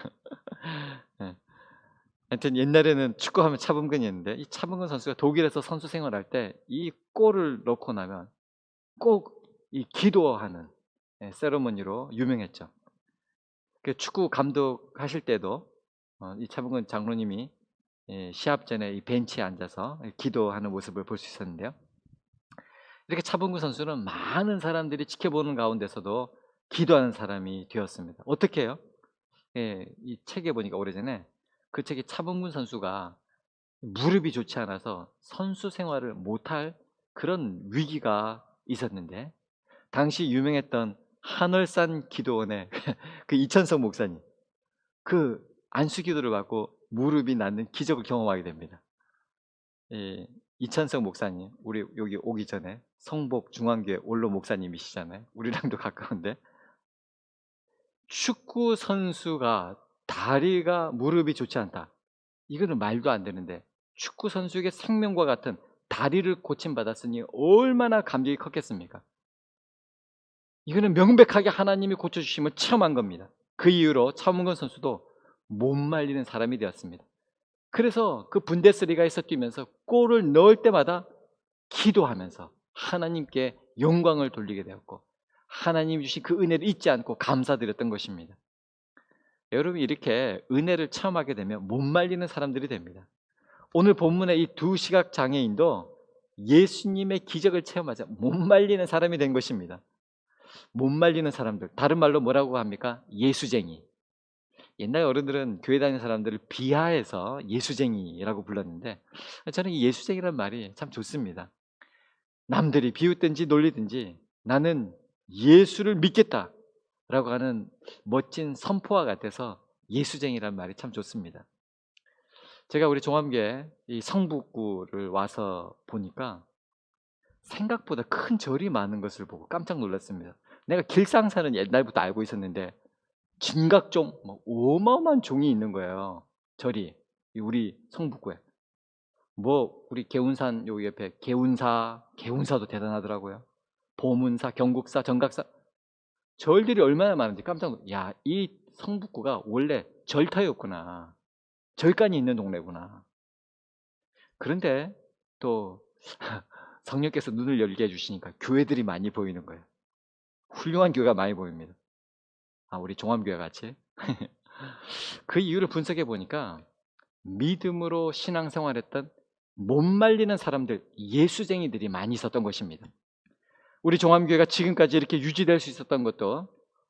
A: 네. 하여튼 옛날에는 축구하면 차범근이었는데 이 차범근 선수가 독일에서 선수 생활할 때 이 골을 넣고 나면 꼭 이 기도하는 세레머니로 유명했죠. 그 축구 감독 하실 때도 이 차범근 장로님이 시합 전에 이 벤치에 앉아서 기도하는 모습을 볼 수 있었는데요. 이렇게 차범근 선수는 많은 사람들이 지켜보는 가운데서도 기도하는 사람이 되었습니다. 어떻게 해요? 이 책에 보니까 오래전에 그 책에 차범근 선수가 무릎이 좋지 않아서 선수 생활을 못할 그런 위기가 있었는데 당시 유명했던 한월산 기도원의 그 이천석 목사님 그 안수기도를 받고 무릎이 낫는 기적을 경험하게 됩니다. 이천석 목사님 우리 여기 오기 전에 성복 중앙교회 원로 목사님이시잖아요. 우리랑도 가까운데 축구 선수가 다리가 무릎이 좋지 않다. 이거는 말도 안 되는데 축구 선수에게 생명과 같은 다리를 고침받았으니 얼마나 감격이 컸겠습니까? 이거는 명백하게 하나님이 고쳐주심을 체험한 겁니다. 그 이후로 차범근 선수도 못 말리는 사람이 되었습니다. 그래서 그 분데스리가에서 뛰면서 골을 넣을 때마다 기도하면서 하나님께 영광을 돌리게 되었고 하나님이 주신 그 은혜를 잊지 않고 감사드렸던 것입니다. 여러분 이렇게 은혜를 체험하게 되면 못 말리는 사람들이 됩니다. 오늘 본문의 이 두 시각 장애인도 예수님의 기적을 체험하자 못 말리는 사람이 된 것입니다. 못 말리는 사람들, 다른 말로 뭐라고 합니까? 예수쟁이. 옛날 어른들은 교회 다니는 사람들을 비하해서 예수쟁이라고 불렀는데, 저는 이 예수쟁이라는 말이 참 좋습니다. 남들이 비웃든지 놀리든지 나는 예수를 믿겠다라고 하는 멋진 선포와 같아서 예수쟁이라는 말이 참 좋습니다. 제가 우리 종합교회 이 성북구를 와서 보니까 생각보다 큰 절이 많은 것을 보고 깜짝 놀랐습니다. 내가 길상사는 옛날부터 알고 있었는데 진각종, 어마어마한 종이 있는 거예요. 절이 우리 성북구에. 우리 개운산 여기 옆에 개운사도 대단하더라고요. 보문사, 경국사, 정각사, 절들이 얼마나 많은지 깜짝 놀랐어요. 야, 이 성북구가 원래 절터였구나. 절간이 있는 동네구나. 그런데 또 성령께서 눈을 열게 해주시니까 교회들이 많이 보이는 거예요. 훌륭한 교회가 많이 보입니다. 우리 종암교회 같이. 그 이유를 분석해 보니까 믿음으로 신앙생활했던 못 말리는 사람들, 예수쟁이들이 많이 있었던 것입니다. 우리 종암교회가 지금까지 이렇게 유지될 수 있었던 것도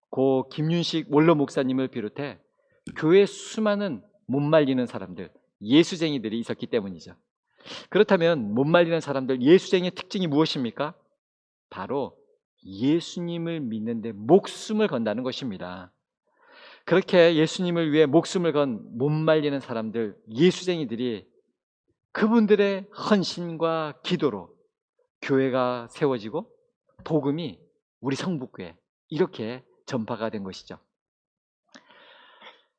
A: 고 김윤식 원로 목사님을 비롯해 교회 수많은 못 말리는 사람들, 예수쟁이들이 있었기 때문이죠. 그렇다면 못 말리는 사람들, 예수쟁이의 특징이 무엇입니까? 바로 예수님을 믿는데 목숨을 건다는 것입니다. 그렇게 예수님을 위해 목숨을 건 못 말리는 사람들, 예수쟁이들이 그분들의 헌신과 기도로 교회가 세워지고 복음이 우리 성북교회 이렇게 전파가 된 것이죠.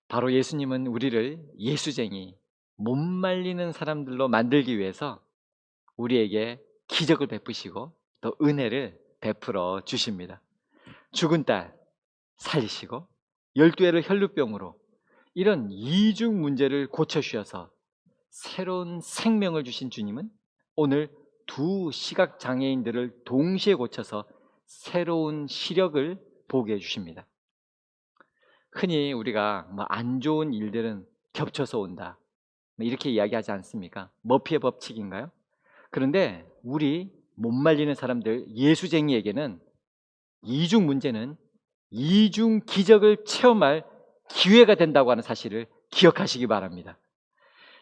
A: 바로 예수님은 우리를 예수쟁이, 못 말리는 사람들로 만들기 위해서 우리에게 기적을 베푸시고 또 은혜를 베풀어 주십니다. 죽은 딸 살리시고 12회를 혈루병으로 이런 이중 문제를 고쳐주셔서 새로운 생명을 주신 주님은 오늘 두 시각장애인들을 동시에 고쳐서 새로운 시력을 보게 해주십니다. 흔히 우리가 안 좋은 일들은 겹쳐서 온다 이렇게 이야기하지 않습니까? 머피의 법칙인가요? 그런데 우리 못 말리는 사람들, 예수쟁이에게는 이중 문제는 이중 기적을 체험할 기회가 된다고 하는 사실을 기억하시기 바랍니다.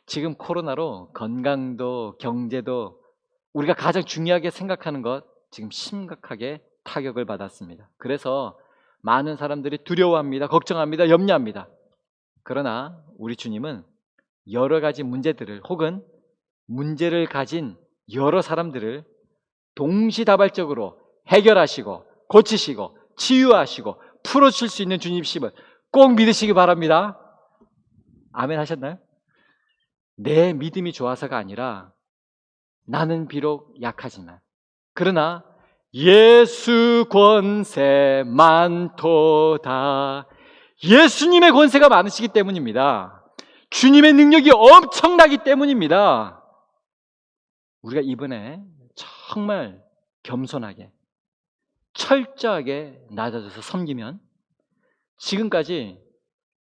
A: 지금 코로나로 건강도 경제도 우리가 가장 중요하게 생각하는 것 지금 심각하게 타격을 받았습니다. 그래서 많은 사람들이 두려워합니다. 걱정합니다. 염려합니다. 그러나 우리 주님은 여러 가지 문제들을 혹은 문제를 가진 여러 사람들을 동시다발적으로 해결하시고 고치시고 치유하시고 풀어주실 수 있는 주님이심을 꼭 믿으시기 바랍니다. 아멘 하셨나요? 내 믿음이 좋아서가 아니라 나는 비록 약하지만 그러나 예수 권세 많도다. 예수님의 권세가 많으시기 때문입니다. 주님의 능력이 엄청나기 때문입니다. 우리가 이번에 정말 겸손하게 철저하게 낮아져서 섬기면 지금까지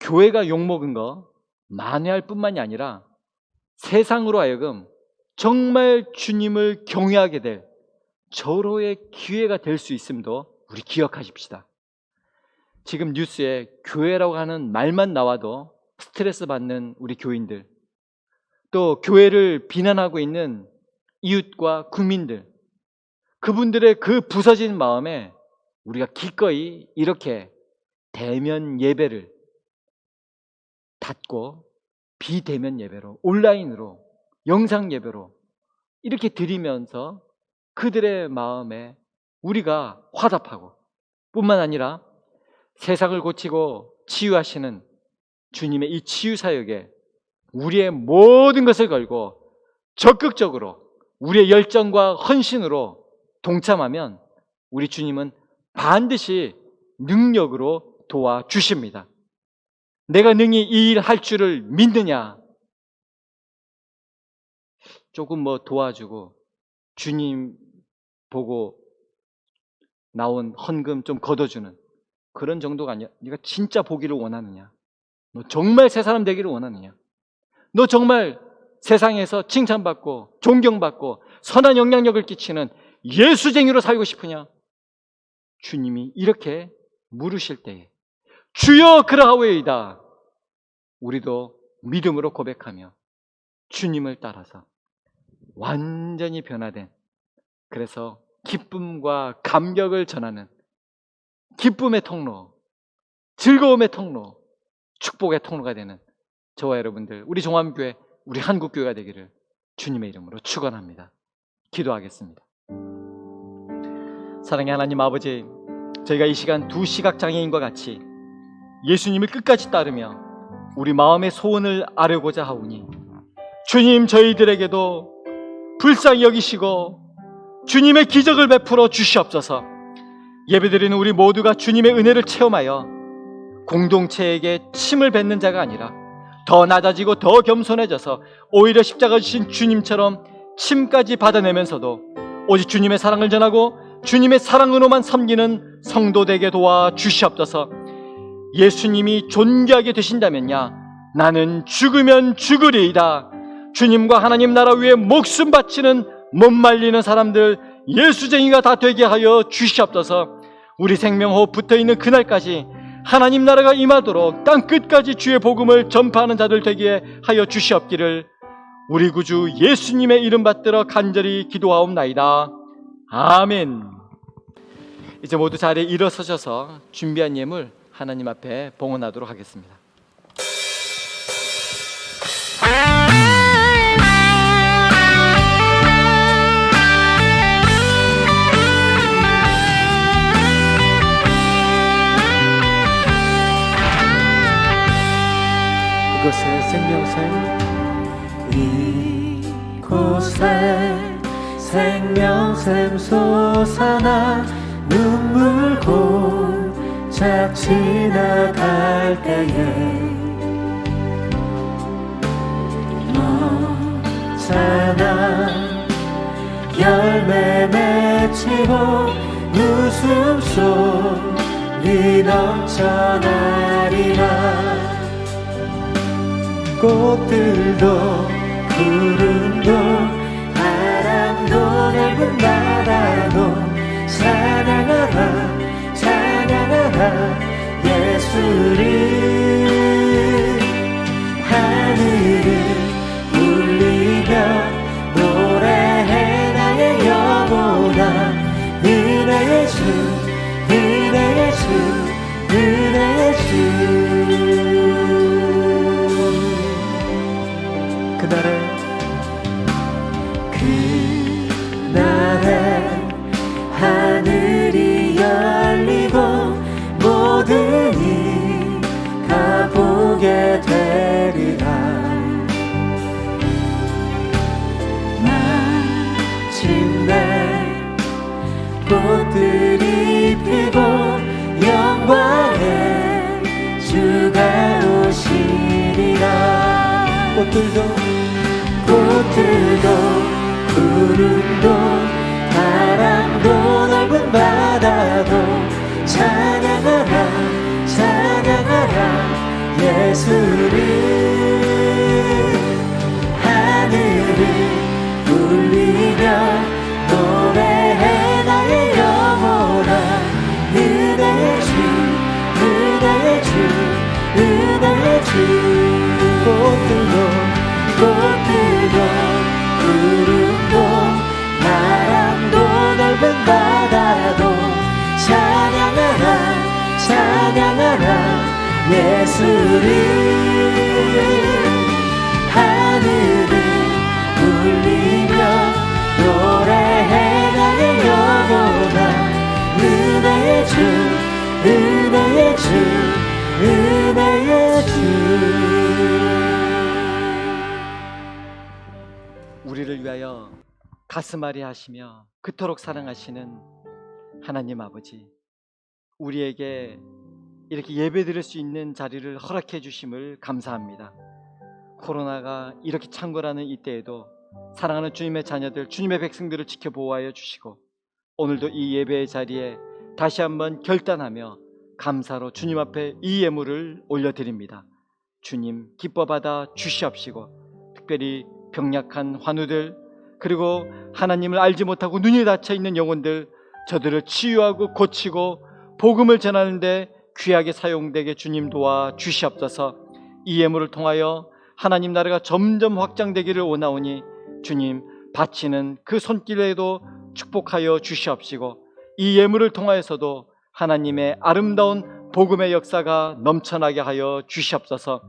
A: 교회가 욕먹은 거 만회할 뿐만이 아니라 세상으로 하여금 정말 주님을 경외하게 될 절호의 기회가 될 수 있음도 우리 기억하십시다. 지금 뉴스에 교회라고 하는 말만 나와도 스트레스 받는 우리 교인들, 또 교회를 비난하고 있는 이웃과 국민들, 그분들의 그 부서진 마음에 우리가 기꺼이 이렇게 대면 예배를 닫고 비대면 예배로, 온라인으로, 영상 예배로 이렇게 드리면서 그들의 마음에 우리가 화답하고 뿐만 아니라 세상을 고치고 치유하시는 주님의 이 치유 사역에 우리의 모든 것을 걸고 적극적으로 우리의 열정과 헌신으로 동참하면 우리 주님은 반드시 능력으로 도와주십니다. 내가 능히 이 일 할 줄을 믿느냐? 조금 도와주고 주님 보고 나온 헌금 좀 걷어주는 그런 정도가 아니야. 네가 진짜 보기를 원하느냐? 너 정말 새 사람 되기를 원하느냐? 너 정말 세상에서 칭찬받고 존경받고 선한 영향력을 끼치는 예수쟁이로 살고 싶으냐? 주님이 이렇게 물으실 때에 주여 그러하오이다. 우리도 믿음으로 고백하며 주님을 따라서 완전히 변화된, 그래서 기쁨과 감격을 전하는 기쁨의 통로, 즐거움의 통로, 축복의 통로가 되는 저와 여러분들, 우리 종암교회, 우리 한국교회가 되기를 주님의 이름으로 축원합니다. 기도하겠습니다. 사랑의 하나님 아버지, 저희가 이 시간 두 시각장애인과 같이 예수님을 끝까지 따르며 우리 마음의 소원을 아뢰고자 하오니 주님, 저희들에게도 불쌍히 여기시고 주님의 기적을 베풀어 주시옵소서. 예배드리는 우리 모두가 주님의 은혜를 체험하여 공동체에게 침을 뱉는 자가 아니라 더 낮아지고 더 겸손해져서 오히려 십자가 지신 주님처럼 침까지 받아내면서도 오직 주님의 사랑을 전하고 주님의 사랑으로만 섬기는 성도 되게 도와 주시옵소서. 예수님이 존귀하게 되신다면야 나는 죽으면 죽으리이다. 주님과 하나님 나라 위에 목숨 바치는 못 말리는 사람들, 예수쟁이가 다 되게 하여 주시옵소서. 우리 생명호흡 붙어있는 그날까지 하나님 나라가 임하도록 땅끝까지 주의 복음을 전파하는 자들 되게 하여 주시옵기를 우리 구주 예수님의 이름 받들어 간절히 기도하옵나이다. 아멘. 이제 모두 자리에 일어서셔서 준비한 예물 하나님 앞에 봉헌하도록 하겠습니다.
C: 이곳에 생명샘, 이곳에 생명샘 솟아나 눈물 골짝 지나갈 때에 너잖아 열매 맺히고 웃음소리 넘쳐나리라. 꽃들도 구름도 바람도 넓은 바다도 찬양하라 찬양하라 예수를. 하늘을 울리며 노래해 나의 영혼아 은혜의 주 은혜의 주 은혜의 주. 그날에 하늘이 열리고 모든 이가 보게 되리라. 마침내 꽃들이 피고 영광의 주가 오시리라. 꽃들도 구름도 바람도 넓은 바다도 찬양하라 찬양하라 예수를. 하늘을 울리며 노래해 나의 영혼아 은혜의 주 은혜의 주 은혜의 주. 꽃들도 구름도 바람도 넓은 바다도 찬양하라 찬양하라 예수를. 하늘을 울리며 노래해 나의 영혼아 은혜의 주 은혜의 주 은혜의 주.
A: 우리를 위하여 가슴앓이 하시며 그토록 사랑하시는 하나님 아버지, 우리에게 이렇게 예배드릴 수 있는 자리를 허락해 주심을 감사합니다. 코로나가 이렇게 창궐하는 이때에도 사랑하는 주님의 자녀들, 주님의 백성들을 지켜 보호하여 주시고 오늘도 이 예배의 자리에 다시 한번 결단하며 감사로 주님 앞에 이 예물을 올려드립니다. 주님 기뻐 받아 주시옵시고 특별히 병약한 환우들, 그리고 하나님을 알지 못하고 눈이 닫혀 있는 영혼들, 저들을 치유하고 고치고 복음을 전하는데 귀하게 사용되게 주님 도와 주시옵소서. 이 예물을 통하여 하나님 나라가 점점 확장되기를 원하오니 주님 바치는 그 손길에도 축복하여 주시옵시고, 이 예물을 통하여서도 하나님의 아름다운 복음의 역사가 넘쳐나게 하여 주시옵소서.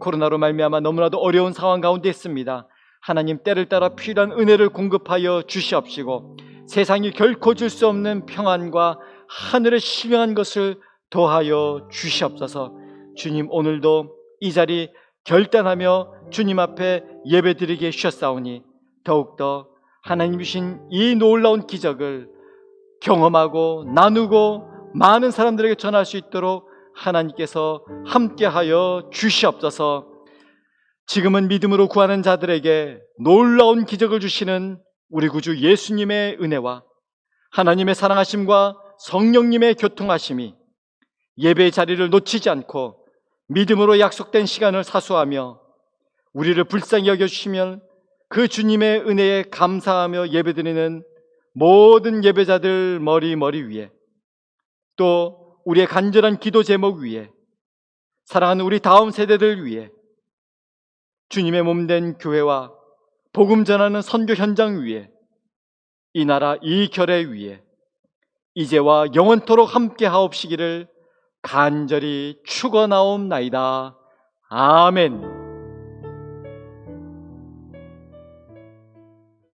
A: 코로나로 말미암아 너무나도 어려운 상황 가운데 있습니다. 하나님 때를 따라 필요한 은혜를 공급하여 주시옵시고, 세상이 결코 줄 수 없는 평안과 하늘의 신령한 것을 더하여 주시옵소서. 주님 오늘도 이 자리 결단하며 주님 앞에 예배드리게 주셨사오니 더욱더 하나님 주신 이 놀라운 기적을 경험하고 나누고 많은 사람들에게 전할 수 있도록 하나님께서 함께하여 주시옵소서. 지금은 믿음으로 구하는 자들에게 놀라운 기적을 주시는 우리 구주 예수님의 은혜와 하나님의 사랑하심과 성령님의 교통하심이 예배의 자리를 놓치지 않고 믿음으로 약속된 시간을 사수하며 우리를 불쌍히 여겨주시면 그 주님의 은혜에 감사하며 예배드리는 모든 예배자들 머리 위에, 또 우리의 간절한 기도 제목 위에, 사랑하는 우리 다음 세대들 위에, 주님의 몸된 교회와 복음 전하는 선교 현장 위에, 이 나라 이 결의 위에 이제와 영원토록 함께 하옵시기를 간절히 축원하옵나이다. 아멘.